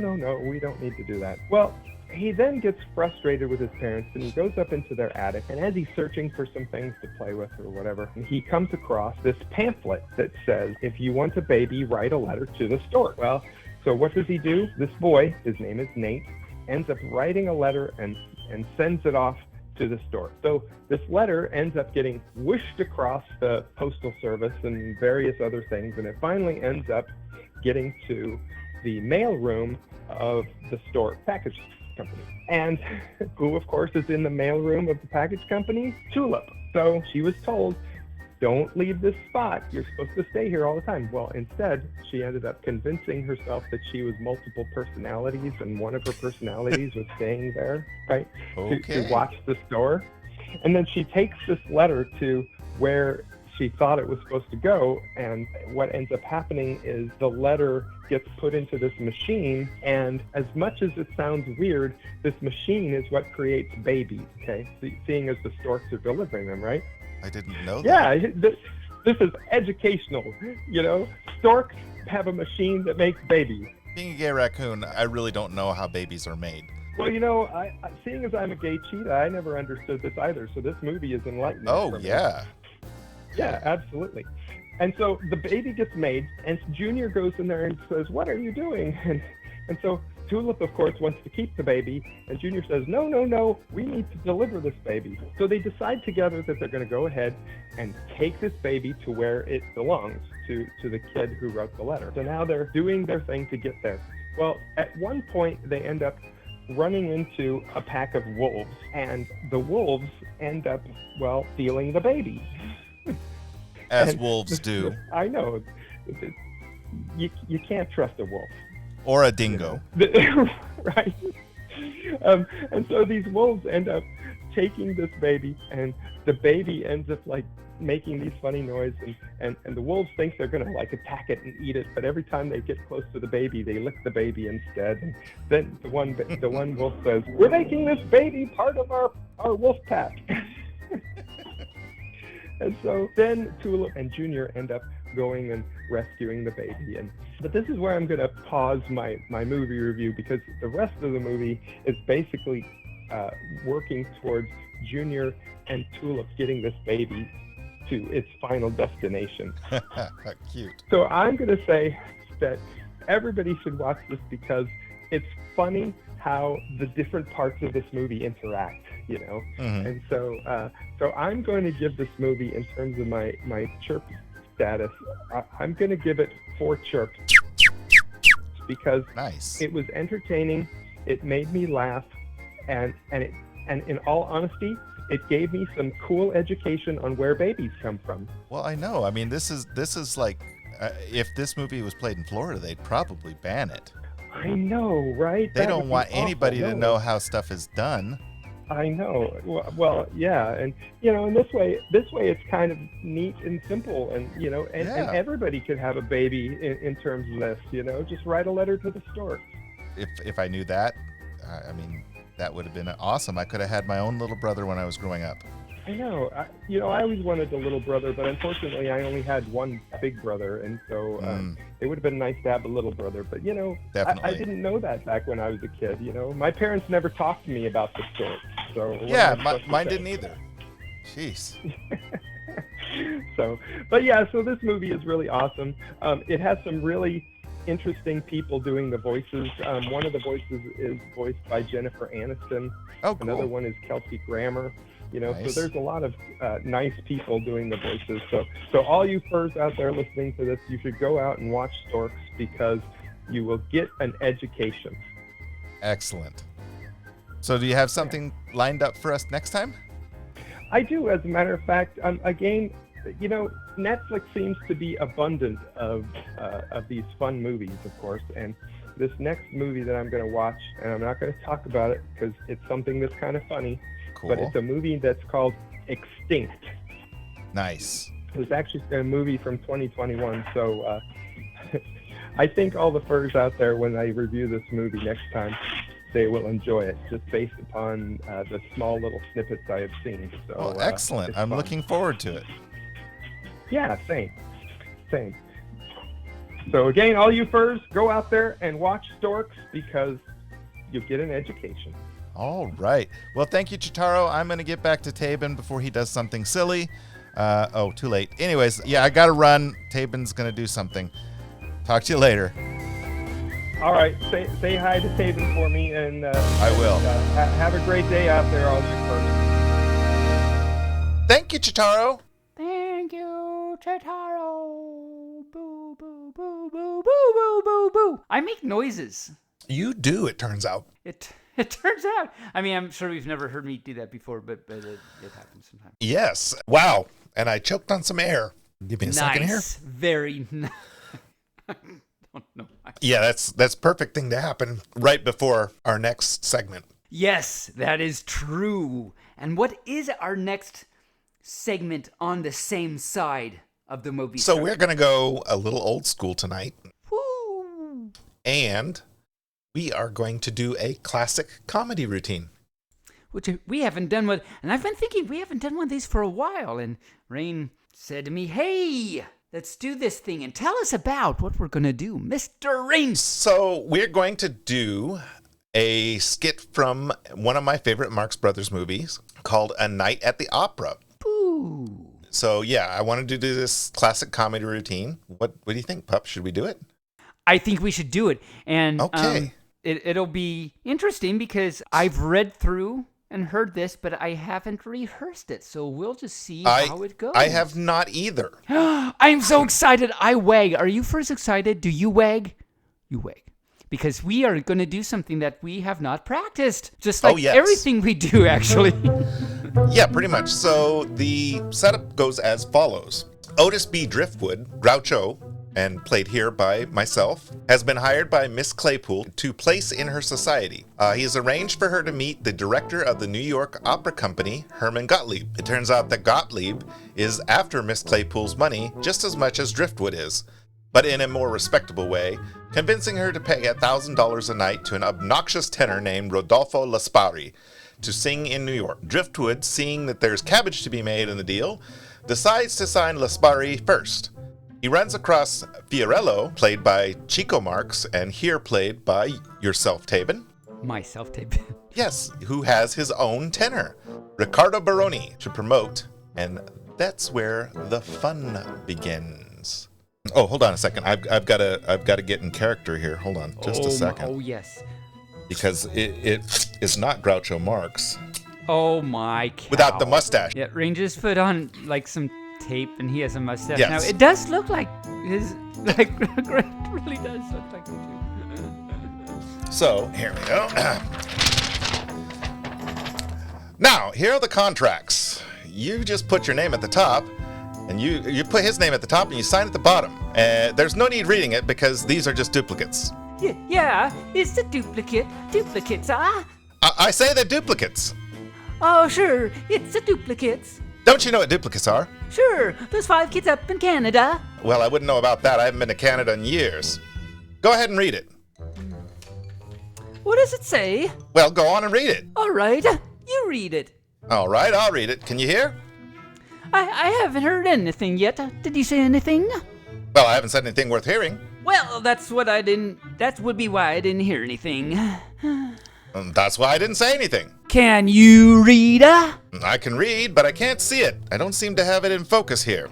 we don't need to do that. Well, he then gets frustrated with his parents, and he goes up into their attic, and as he's searching for some things to play with or whatever, he comes across this pamphlet that says, if you want a baby, write a letter to the stork. Well, so what does he do? This boy, his name is Nate, ends up writing a letter and sends it off to the stork. So this letter ends up getting whooshed across the postal service and various other things, and it finally ends up getting to the mailroom of the stork package company. And who, of course, is in the mailroom of the package company? Tulip. So she was told, don't leave this spot. You're supposed to stay here all the time. Well, instead, she ended up convincing herself that she was multiple personalities, and one of her personalities was staying there, right? Okay. To watch the store. And then she takes this letter to where she thought it was supposed to go, and what ends up happening is the letter gets put into this machine, and as much as it sounds weird, this machine is what creates babies, okay? Seeing as the storks are delivering them, right? I didn't know that. Yeah, this is educational, Storks have a machine that makes babies. Being a gay raccoon, I really don't know how babies are made. Well, I seeing as I'm a gay cheetah, I never understood this either, so this movie is enlightening. Oh, for me. yeah. Yeah, absolutely. And so the baby gets made, and Junior goes in there and says, what are you doing? And so Tulip, of course, wants to keep the baby, and Junior says, no, we need to deliver this baby. So they decide together that they're going to go ahead and take this baby to where it belongs, to the kid who wrote the letter. So now they're doing their thing to get there. Well, at one point, they end up running into a pack of wolves, and the wolves end up, stealing the baby. As wolves do. I know. You can't trust a wolf. Or a dingo. Right. And so these wolves end up taking this baby, and the baby ends up like making these funny noises, and the wolves think they're gonna like attack it and eat it, but every time they get close to the baby, they lick the baby instead. And then the one wolf says, "We're making this baby part of our wolf pack." And so then Tulip and Junior end up going and rescuing the baby. But this is where I'm going to pause my movie review, because the rest of the movie is basically working towards Junior and Tulip getting this baby to its final destination. Cute. So I'm going to say that everybody should watch this because it's funny how the different parts of this movie interact, Mm-hmm. And so I'm going to give this movie, in terms of my chirp status, I'm going to give it 4 chirps, because nice. It was entertaining, it made me laugh, and in all honesty, it gave me some cool education on where babies come from. Well, I know. I mean, this is like, if this movie was played in Florida, they'd probably ban it. I know, right? They don't want anybody to know how stuff is done. I know. Well, yeah, and in this way it's kind of neat and simple, and and everybody could have a baby in terms of this. Just write a letter to the stork. If I knew that, I mean, that would have been awesome. I could have had my own little brother when I was growing up. I know. I always wanted a little brother, but unfortunately, I only had one big brother, and so it would have been nice to have a little brother. But definitely. I didn't know that back when I was a kid. My parents never talked to me about the stork. So yeah, mine didn't either. Jeez. So this movie is really awesome. It has some really interesting people doing the voices. One of the voices is voiced by Jennifer Aniston. Oh, cool. Another one is Kelsey Grammer. Nice. So there's a lot of nice people doing the voices. So all you furs out there listening to this, you should go out and watch Storks, because you will get an education. Excellent. So do you have something lined up for us next time? I do, as a matter of fact. Again, Netflix seems to be abundant of these fun movies, of course. And this next movie that I'm going to watch, and I'm not going to talk about it because it's something that's kind of funny, cool. But it's a movie that's called Extinct. Nice. It's actually a movie from 2021. So I think all the furs out there, when I review this movie next time, they will enjoy it, just based upon the small little snippets I have seen. So, well, excellent. I'm looking forward to it. Yeah, same. So again, all you furs, go out there and watch Storks, because you'll get an education. All right. Well, thank you, Chitaro. I'm going to get back to Taebyn before he does something silly. Too late. Anyways, yeah, I got to run. Taebyn's going to do something. Talk to you later. All right. Say hi to Taebyn for me, and I will. Have a great day out there, all you furs. Thank you, Chitaro. Thank you, Chitaro. Boo, boo, boo, boo, boo, boo, boo, boo. I make noises. You do, it turns out. It turns out. I mean, I'm sure we've never heard me do that before, but it happens sometimes. Yes. Wow. And I choked on some air. Give me a second here. Very nice. I don't know. Yeah, that's perfect thing to happen right before our next segment. Yes, that is true. And what is our next segment on the same side of the movie? So we're going to go a little old school tonight. Woo! And we are going to do a classic comedy routine. Which we haven't done one. And I've been thinking we haven't done one of these for a while. And Rayne said to me, hey, let's do this thing and tell us about what we're going to do, Mr. Rayne. So we're going to do a skit from one of my favorite Marx Brothers movies called A Night at the Opera. Boo. So yeah, I wanted to do this classic comedy routine. What do you think, Pup? Should we do it? I think we should do it. And okay. it'll be interesting because I've read through and heard this, but I haven't rehearsed it. So we'll just see how it goes. I have not either. I'm so excited. I wag. Are you first excited? Do you wag? You wag. Because we are going to do something that we have not practiced. Just like everything we do, actually. Yeah, pretty much. So the setup goes as follows. Otis B. Driftwood, Groucho, and played here by myself, has been hired by Miss Claypool to place in her society. He has arranged for her to meet the director of the New York Opera Company, Herman Gottlieb. It turns out that Gottlieb is after Miss Claypool's money just as much as Driftwood is, but in a more respectable way, convincing her to pay $1,000 a night to an obnoxious tenor named Rodolfo Laspari to sing in New York. Driftwood, seeing that there's cabbage to be made in the deal, decides to sign Laspari first. He runs across Fiorello, played by Chico Marx, and here played by yourself, Taebyn. Myself, Taebyn. Yes, who has his own tenor, Riccardo Baroni, to promote, and that's where the fun begins. Oh, hold on a second. I've got to get in character here. Hold on, just a second. Oh yes. Because it is not Groucho Marx. Oh my cow. Without the mustache. Yeah, Rayne just put on like some tape and he has a mustache. Yes. Now it does look like his like it really does look like him too. So here we go. Now, here are the contracts. You just put your name at the top, and you put his name at the top, and you sign at the bottom. There's no need reading it because these are just duplicates. Yeah, it's a duplicate. Duplicates, I say they're duplicates. Oh, sure, it's a duplicates. Don't you know what duplicates are? Sure, those 5 kids up in Canada. Well, I wouldn't know about that. I haven't been to Canada in years. Go ahead and read it. What does it say? Well, go on and read it. All right, you read it. All right, I'll read it. Can you hear? I haven't heard anything yet. Did you say anything? Well, I haven't said anything worth hearing. Well, that would be why I didn't hear anything. That's why I didn't say anything. Can you read? I can read, but I can't see it. I don't seem to have it in focus here.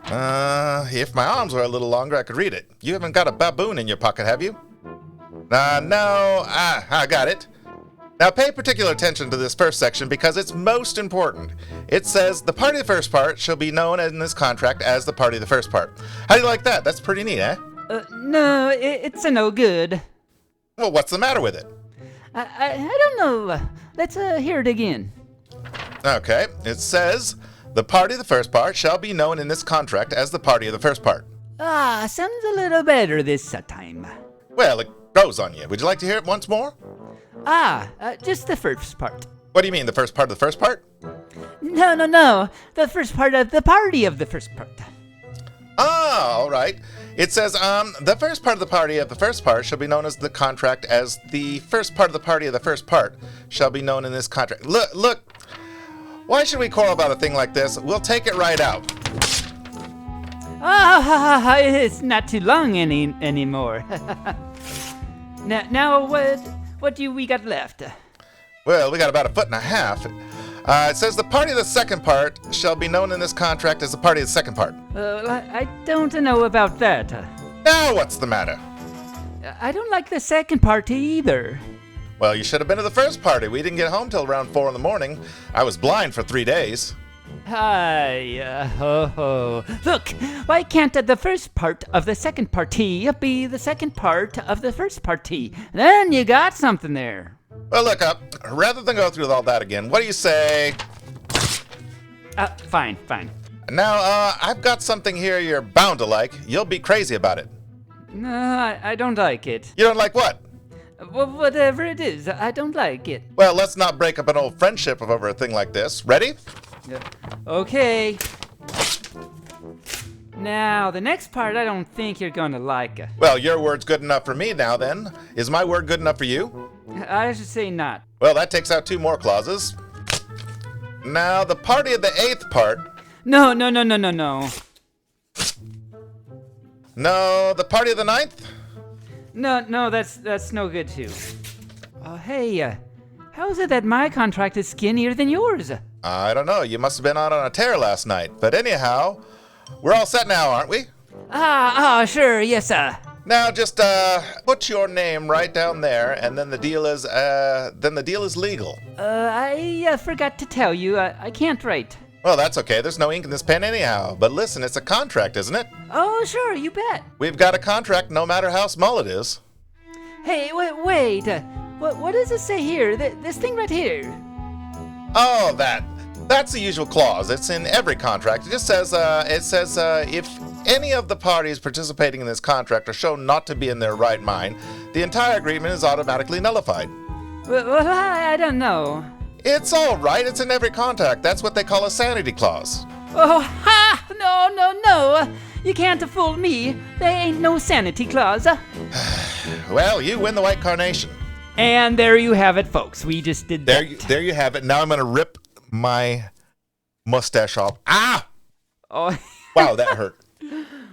If my arms were a little longer, I could read it. You haven't got a baboon in your pocket, have you? No. I got it. Now pay particular attention to this first section because it's most important. It says, the party of the first part shall be known in this contract as the party of the first part. How do you like that? That's pretty neat, eh? No, it's a no good. Well, what's the matter with it? I don't know. Let's hear it again. Okay, it says, the party of the first part shall be known in this contract as the party of the first part. Sounds a little better this time. Well, it grows on you. Would you like to hear it once more? Just the first part. What do you mean, the first part of the first part? No. The first part of the party of the first part. All right. It says, the first part of the party of the first part shall be known as the contract as the first part of the party of the first part shall be known in this contract. Look. Why should we quarrel about a thing like this? We'll take it right out. It's not too long anymore. Now what do we got left? Well, we got about 1.5 feet. It says the party of the second part shall be known in this contract as the party of the second part. I don't know about that. Now what's the matter? I don't like the second party either. Well, you should have been to the first party. We didn't get home till around 4 in the morning. I was blind for 3 days. Look, why can't the first part of the second party be the second part of the first party? Then you got something there. Well, look up. Rather than go through all that again, what do you say? Fine. Now, I've got something here you're bound to like. You'll be crazy about it. No, I don't like it. You don't like what? Well, whatever it is, I don't like it. Well, let's not break up an old friendship over a thing like this. Ready? Okay. Now, the next part I don't think you're gonna like. Well, your word's good enough for me now then. Is my word good enough for you? I should say not. Well, that takes out 2 more clauses. Now, the party of the 8th part... No. No, the party of the 9th? No, that's no good too. Oh, hey, how is it that my contract is skinnier than yours? I don't know. You must have been out on a tear last night. But anyhow, we're all set now, aren't we? Sure, yes, sir. Now just put your name right down there, and then the deal is legal. I forgot to tell you, I can't write. Well, that's okay. There's no ink in this pen anyhow. But listen, it's a contract, isn't it? Oh, sure, you bet. We've got a contract no matter how small it is. Hey, wait. What does it say here? This thing right here. Oh, that's the usual clause. It's in every contract. It just says, if any of the parties participating in this contract are shown not to be in their right mind, the entire agreement is automatically nullified. Well, I don't know. It's all right. It's in every contract. That's what they call a sanity clause. Oh, ha! No. You can't fool me. There ain't no sanity clause. Well, you win the white carnation. And there you have it, folks. We just did that. There you have it. Now I'm going to rip my mustache off. Ah! Oh. Wow, that hurt.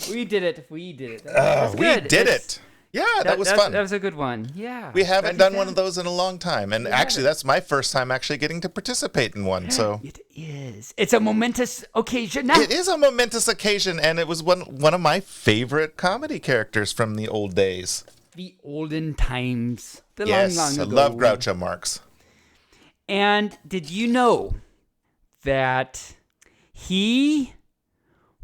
We did it. We did it. Yeah, that was fun. That was a good one. Yeah. We haven't done one of those in a long time. And actually, that's my first time actually getting to participate in one. So It is. It's a momentous occasion. it is a momentous occasion, and it was one of my favorite comedy characters from the old days. The olden times. The Yes, long I ago. love Groucho Marx. And did you know that he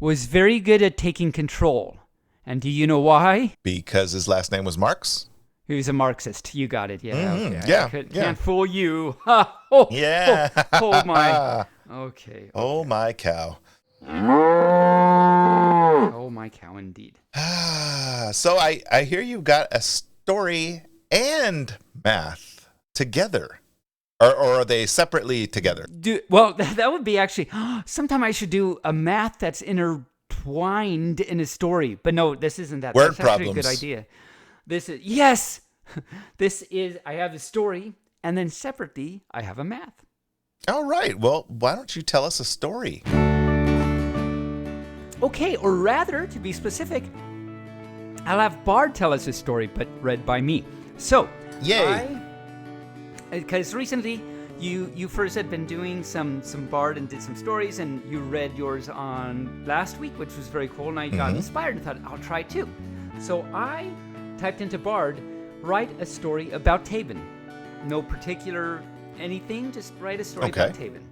was very good at taking control? And do you know why? Because his last name was Marx? He was a Marxist. You got it. Yeah. Okay. Yeah, Can't fool you. Ha, oh, Yeah. Oh my. Okay. Oh, my cow. Oh my cow, indeed. So I hear you've got a story and math together. Or are they separately together? Well, that would be actually. Sometime I should do a math that's intertwined in a story. But no, this isn't that. Word That's actually a problems. good idea. Yes. This is. I have a story, and then separately I have a math. All right. Well, why don't you tell us a story? Okay, or rather, to be specific, I'll have Bard tell us a story, but read by me. So, Yay. Because recently, you first had been doing some Bard and did some stories, and you read yours on last week, which was very cool, and I got inspired and thought, I'll try it too. So I typed into Bard, write a story about Taebyn. No particular anything, just write a story about Taebyn.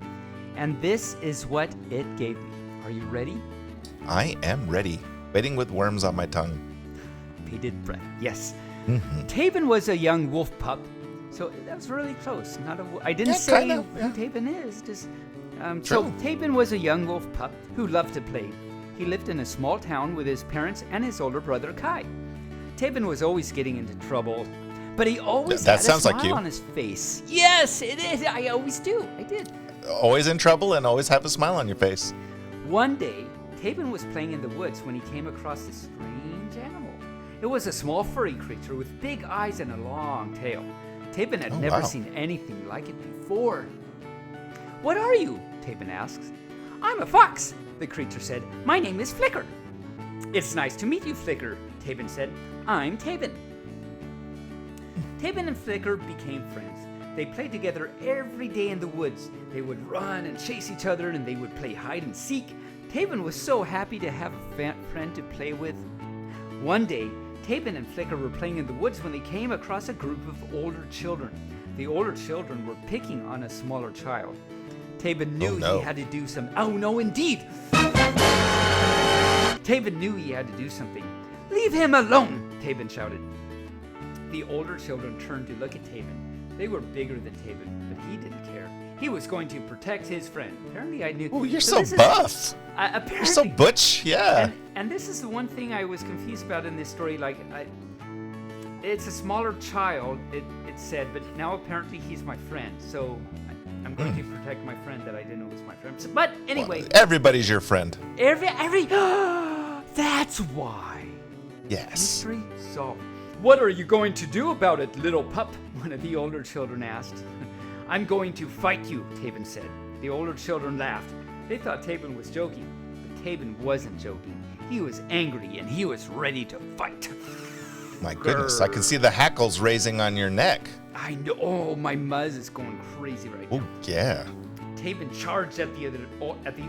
And this is what it gave me. Are you ready? I am ready. Waiting with worms on my tongue. Bated breath. Yes. Taebyn was a young wolf pup. So that was really close. I didn't say who Taebyn is. So Taebyn was a young wolf pup who loved to play. He lived in a small town with his parents and his older brother Kai. Taebyn was always getting into trouble, but he always had a smile on his face. Yes, it is. I always do. I did. Always in trouble and always have a smile on your face. One day, Taebyn was playing in the woods when he came across a strange animal. It was a small furry creature with big eyes and a long tail. Taebyn had never seen anything like it before. What are you? Taebyn asks. I'm a fox, the creature said. My name is Flicker. It's nice to meet you, Flicker, Taebyn said. I'm Taebyn. Taebyn and Flicker became friends. They played together every day in the woods. They would run and chase each other, and they would play hide and seek. Taebyn was so happy to have a friend to play with. One day, Taebyn and Flicker were playing in the woods when they came across a group of older children. The older children were picking on a smaller child. Taebyn knew he had to do some. Oh no, indeed! Taebyn knew he had to do something. Leave him alone! Taebyn shouted. The older children turned to look at Taebyn. They were bigger than Taebyn, but he didn't care. He was going to protect his friend. Apparently, I knew. Oh, you're so buff. You're so butch. Yeah. And this is the one thing I was confused about in this story. Like, it's a smaller child. It said, but now apparently he's my friend. So I'm going to protect my friend that I didn't know was my friend. So, but anyway, everybody's your friend. That's why. Yes. Mystery solved. What are you going to do about it, little pup? One of the older children asked. I'm going to fight you, Taebyn said. The older children laughed. They thought Taebyn was joking, but Taebyn wasn't joking. He was angry and he was ready to fight. My goodness, I can see the hackles raising on your neck. I know. Oh, my muzz is going crazy right now. Oh, yeah. Taebyn charged at the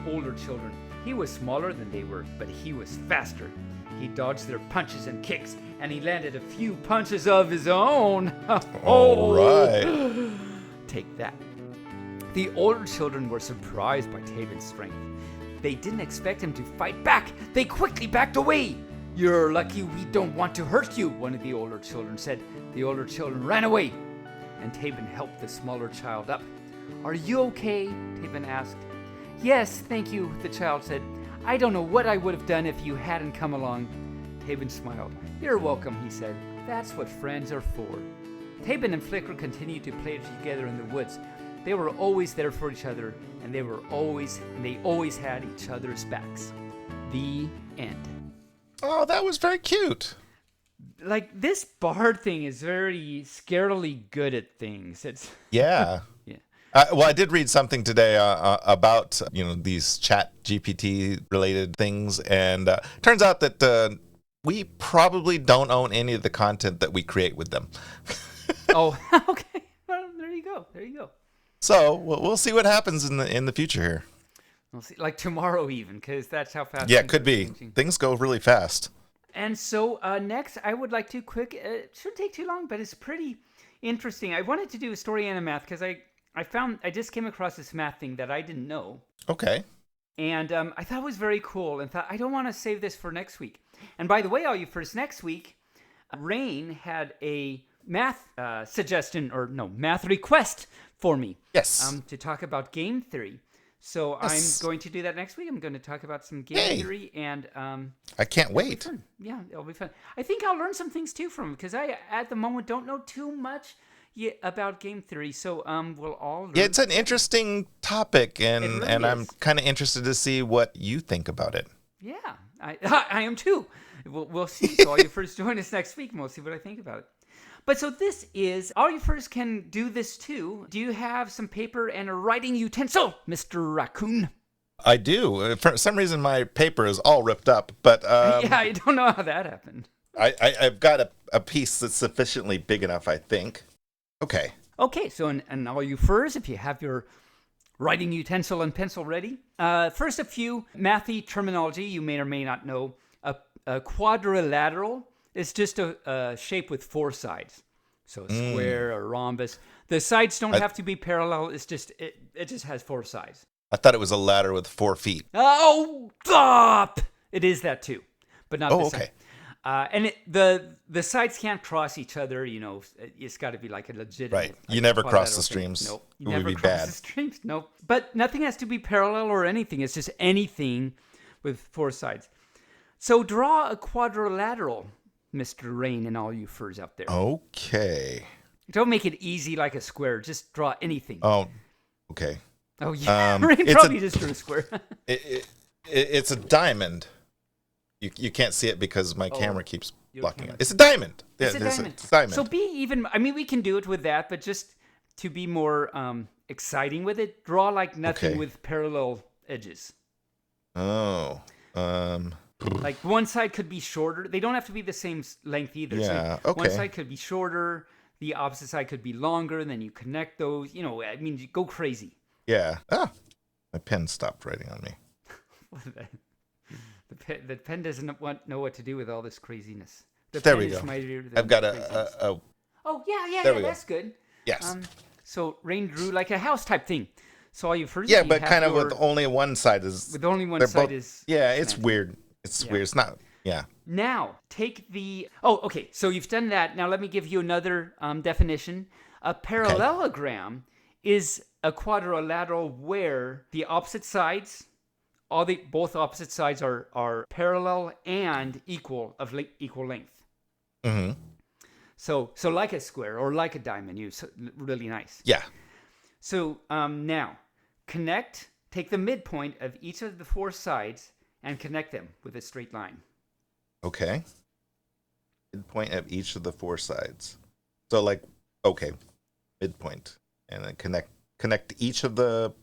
older children. He was smaller than they were, but he was faster. He dodged their punches and kicks, and he landed a few punches of his own. All right. Take that. The older children were surprised by Taebyn's strength. They didn't expect him to fight back. They quickly backed away. "You're lucky we don't want to hurt you," one of the older children said. The older children ran away, and Taebyn helped the smaller child up. "Are you okay?" Taebyn asked. "Yes, thank you," the child said. "I don't know what I would have done if you hadn't come along." Taebyn smiled. "You're welcome," he said. "That's what friends are for." Taebyn and Flicker continued to play together in the woods. They were always there for each other, and they always had each other's backs. The end. Oh, that was very cute. Like, this bard thing is very scarily good at things. It's Yeah. yeah. Well, I did read something today about these Chat GPT related things, and turns out that we probably don't own any of the content that we create with them. Oh, okay. Well, there you go. There you go. So we'll see what happens in the future here. We'll see, like tomorrow even, because that's how fast. Yeah, things could are be. changing. Things go really fast. And so next, I would like to it shouldn't take too long, but it's pretty interesting. I wanted to do a story and a math because I just came across this math thing that I didn't know. Okay. And I thought it was very cool and thought, I don't want to save this for next week. And by the way, all you first next week, Rayne had a math math request for me. Yes. To talk about game theory. So Yes. I'm going to do that next week. I'm going to talk about some game theory and I can't wait. fun. Yeah, it'll be fun. I think I'll learn some things too from him because I, at the moment, don't know too much about game theory. So we'll all learn. Yeah, it's an interesting topic, and It really and I'm is. kind of interested to see what you think about it. Yeah, I am too. We'll see. So all you first join us next week, and we'll see what I think about it. But so this is, all you first can do this too. Do you have some paper and a writing utensil, Mr. Raccoon? I do. For some reason, my paper is all ripped up, but Yeah, I don't know how that happened. I've got a piece that's sufficiently big enough, I think. Okay. Okay, so and all you first, if you have your writing utensil and pencil ready. First, a few mathy terminology you may or may not know. A quadrilateral is just a shape with four sides. So a square, a rhombus. The sides don't have to be parallel. It's just it just has four sides. I thought it was a ladder with 4 feet. Oh, stop! It is that too, but not. Oh, this okay. side. And the sides can't cross each other. You know, it's got to be like a legitimate. Right. like You never cross quadrilateral the thing. streams. Nope. You It would never be cross bad. the streams. Nope. But nothing has to be parallel or anything. It's just anything with four sides. So draw a quadrilateral, Mr. Rayne, and all you furs out there. Okay. Don't make it easy like a square. Just draw anything. Oh, okay. Oh yeah, Rayne it's probably just drew a square. It's a diamond. You can't see it because my camera keeps your blocking camera- it. It's a diamond. It's Yeah, a diamond. It's a diamond. So be even. I mean, we can do it with that, but just to be more exciting with it, draw like nothing Okay. with parallel edges. Oh. Like one side could be shorter. They don't have to be the same length either. Yeah, So one okay. side could be shorter. The opposite side could be longer. And then you connect those. You know, I mean, you go crazy. Yeah. Ah. My pen stopped writing on me. The pen doesn't know what to do with all this craziness. The There pen we is go. mightier than I've got the craziness. a Oh yeah, There we go. that's good. yes. So Rayne drew like a house type thing. So all you first Yeah, you but have kind of your- with only one side is. with only one they're side both- is Yeah, it's slanted. weird. It's Yeah. weird. It's not. Yeah. Now take the okay. So you've done that. Now let me give you another definition. A parallelogram is a quadrilateral where the opposite sides, both opposite sides are parallel and equal length. Mm-hmm. So like a square or like a diamond. Really nice. Yeah. So now, take the midpoint of each of the four sides and connect them with a straight line. Okay. Midpoint of each of the 4 sides. So midpoint, and then connect each of the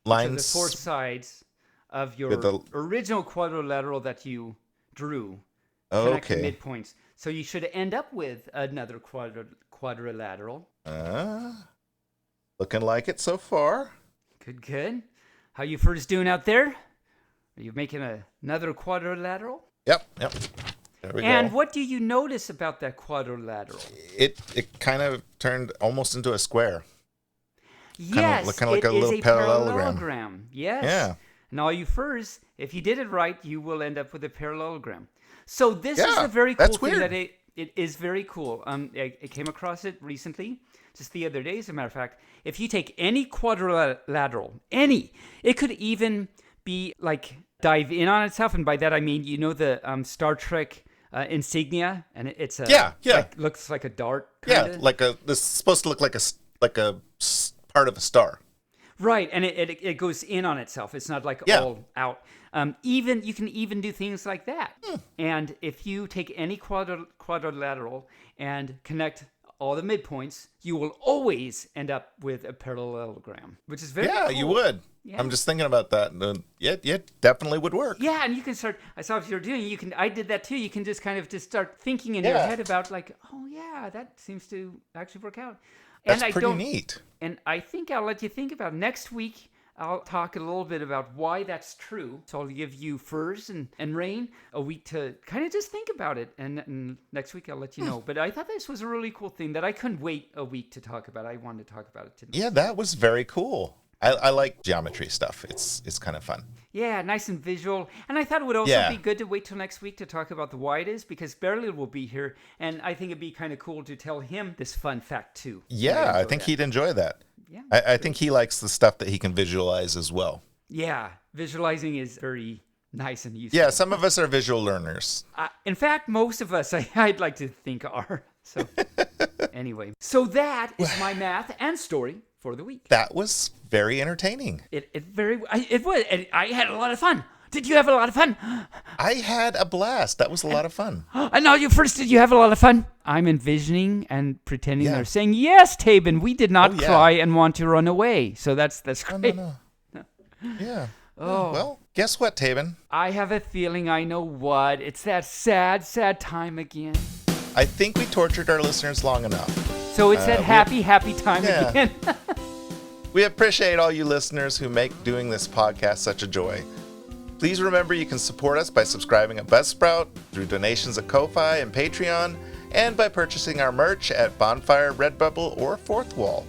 lines. So the four sides of your with the- original quadrilateral that you drew. Connect the Okay. midpoints. So you should end up with another quadrilateral. Looking like it so far. Good. How you first doing out there? Are you making another quadrilateral? Yep. There we go. And what do you notice about that quadrilateral? It kind of turned almost into a square. Yes, kind of like it a little is a parallelogram. Yes. Yeah. And all you furs, if you did it right, you will end up with a parallelogram. So this is Yeah, a very cool that's thing weird. that it is very cool. I came across it recently, just the other day, as a matter of fact. If you take any quadrilateral, it could even be like dive in on itself, and by that I mean, you know, the Star Trek insignia, and it's a like, looks like a dart. Kinda. Yeah, like this is supposed to look like a part of a star. Right, and it goes in on itself. It's not like all out. You can even do things like that. And if you take any quadrilateral and connect all the midpoints, you will always end up with a parallelogram, which is very cool. You would. Yeah. I'm just thinking about that. Yeah, definitely would work. Yeah, and you can start. I saw what you were doing. I did that too. You can just kind of just start thinking in your head about like, oh yeah, that seems to actually work out. That's pretty neat. And I think I'll let you think about it. Next week. I'll talk a little bit about why that's true. So I'll give you Furs and Rayne a week to kind of just think about it. And next week I'll let you know. But I thought this was a really cool thing that I couldn't wait a week to talk about. I wanted to talk about it tonight. Yeah, that was very cool. I like geometry stuff. It's kind of fun. Yeah, nice and visual. And I thought it would also be good to wait till next week to talk about the why it is, because Barely will be here. And I think it'd be kind of cool to tell him this fun fact too. Yeah, I think he'd enjoy that. Yeah, I think he likes the stuff that he can visualize as well. Yeah, visualizing is very nice and useful. Yeah, some of us are visual learners. In fact, most of us, I'd like to think are. So anyway, so that is my math and story for the week. That was very entertaining. It was. And I had a lot of fun. Did you have a lot of fun? I had a blast. That was a lot of fun. And now did you have a lot of fun? I'm envisioning and pretending they're saying, yes, Taebyn, we did not cry and want to run away. So that's great. No. Yeah. Oh. Well, guess what, Taebyn? I have a feeling I know what. It's that sad, sad time again. I think we tortured our listeners long enough. So it's that happy time again. We appreciate all you listeners who make doing this podcast such a joy. Please remember you can support us by subscribing at Buzzsprout, through donations at Ko-Fi and Patreon, and by purchasing our merch at Bonfire, Redbubble, or Fourth Wall.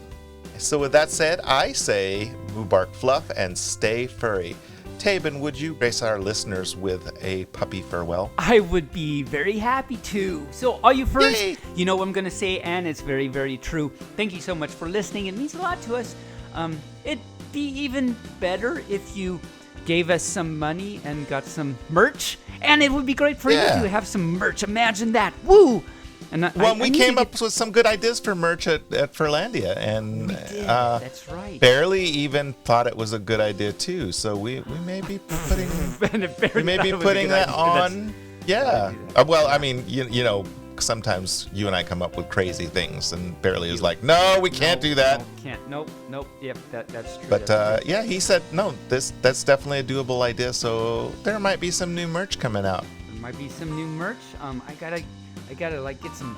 So with that said, I say Mubark Fluff and stay furry. Taebyn, would you grace our listeners with a puppy farewell? I would be very happy to. So all you first, you know what I'm going to say, and it's very, very true. Thank you so much for listening. It means a lot to us. It'd be even better if you gave us some money and got some merch, and it would be great for you to have some merch. Imagine that. Woo! And we came up with some good ideas for merch at Furlandia, and that's right. Barely even thought it was a good idea too. So we may be putting that on. Well, I mean, you know, sometimes you and I come up with crazy things, and Barely is like, "No, we can't do that." No, can't. Nope. Yep, that's true. But he said, "No, that's definitely a doable idea." So there might be some new merch coming out. There might be some new merch. I gotta like get some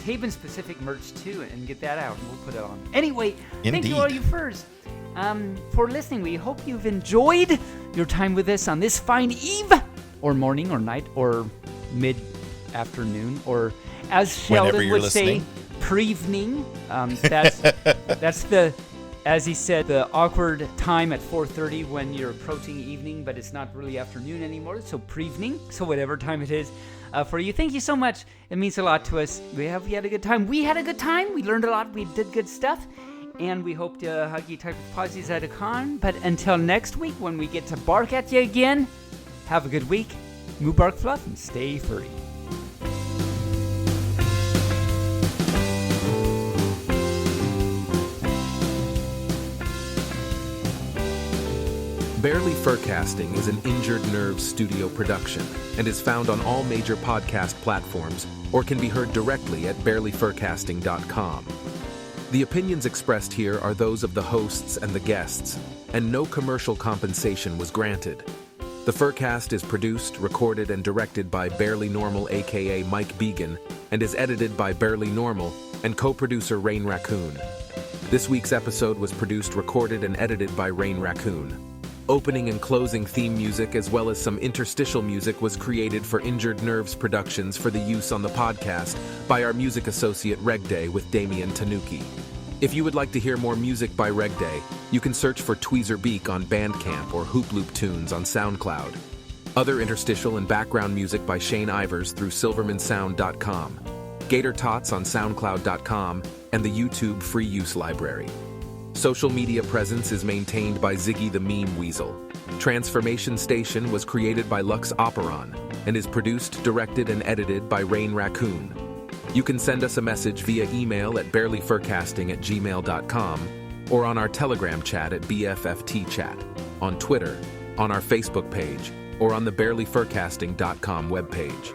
Taebyn specific merch too, and get that out, and we'll put it on. Anyway, Thank you all you furs for listening. We hope you've enjoyed your time with us on this fine eve, or morning, or night, or mid-afternoon, or as Sheldon would say, pre-evening. That's the, as he said, the awkward time at 4:30 when you're approaching evening, but it's not really afternoon anymore. So pre-evening. So whatever time it is. For you. Thank you so much. It means a lot to us. We had a good time. We had a good time. We learned a lot. We did good stuff. And we hope to hug you tight with posies at a con. But until next week, when we get to bark at you again, have a good week. Mubark Fluff and stay furry. Barely Furcasting is an Injured Nerves studio production and is found on all major podcast platforms or can be heard directly at barelyfurcasting.com. The opinions expressed here are those of the hosts and the guests, and no commercial compensation was granted. The Furcast is produced, recorded, and directed by Barely Normal, aka Mike Began, and is edited by Barely Normal and co-producer Rayne Raccoon. This week's episode was produced, recorded, and edited by Rayne Raccoon. Opening and closing theme music, as well as some interstitial music, was created for Injured Nerves Productions for the use on the podcast by our music associate Regday with Damian Tanuki. If you would like to hear more music by Regday, you can search for Tweezer Beak on Bandcamp or Hoop Loop Tunes on SoundCloud. Other interstitial and background music by Shane Ivers through silvermansound.com, Gator Tots on soundcloud.com, and the YouTube free use library. Social media presence is maintained by Ziggy the Meme Weasel. Transformation Station was created by Lux Operon and is produced, directed, and edited by Rayne Raccoon. You can send us a message via email at barelyfurcasting@gmail.com or on our Telegram chat at BFFT chat, on Twitter, on our Facebook page, or on the barelyfurcasting.com webpage.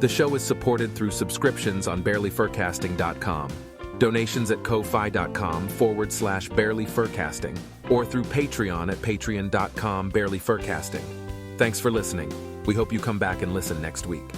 The show is supported through subscriptions on barelyfurcasting.com, donations at ko-fi.com/barelyfurcasting, or through Patreon at patreon.com barelyfurcasting. Thanks for listening. We hope you come back and listen next week.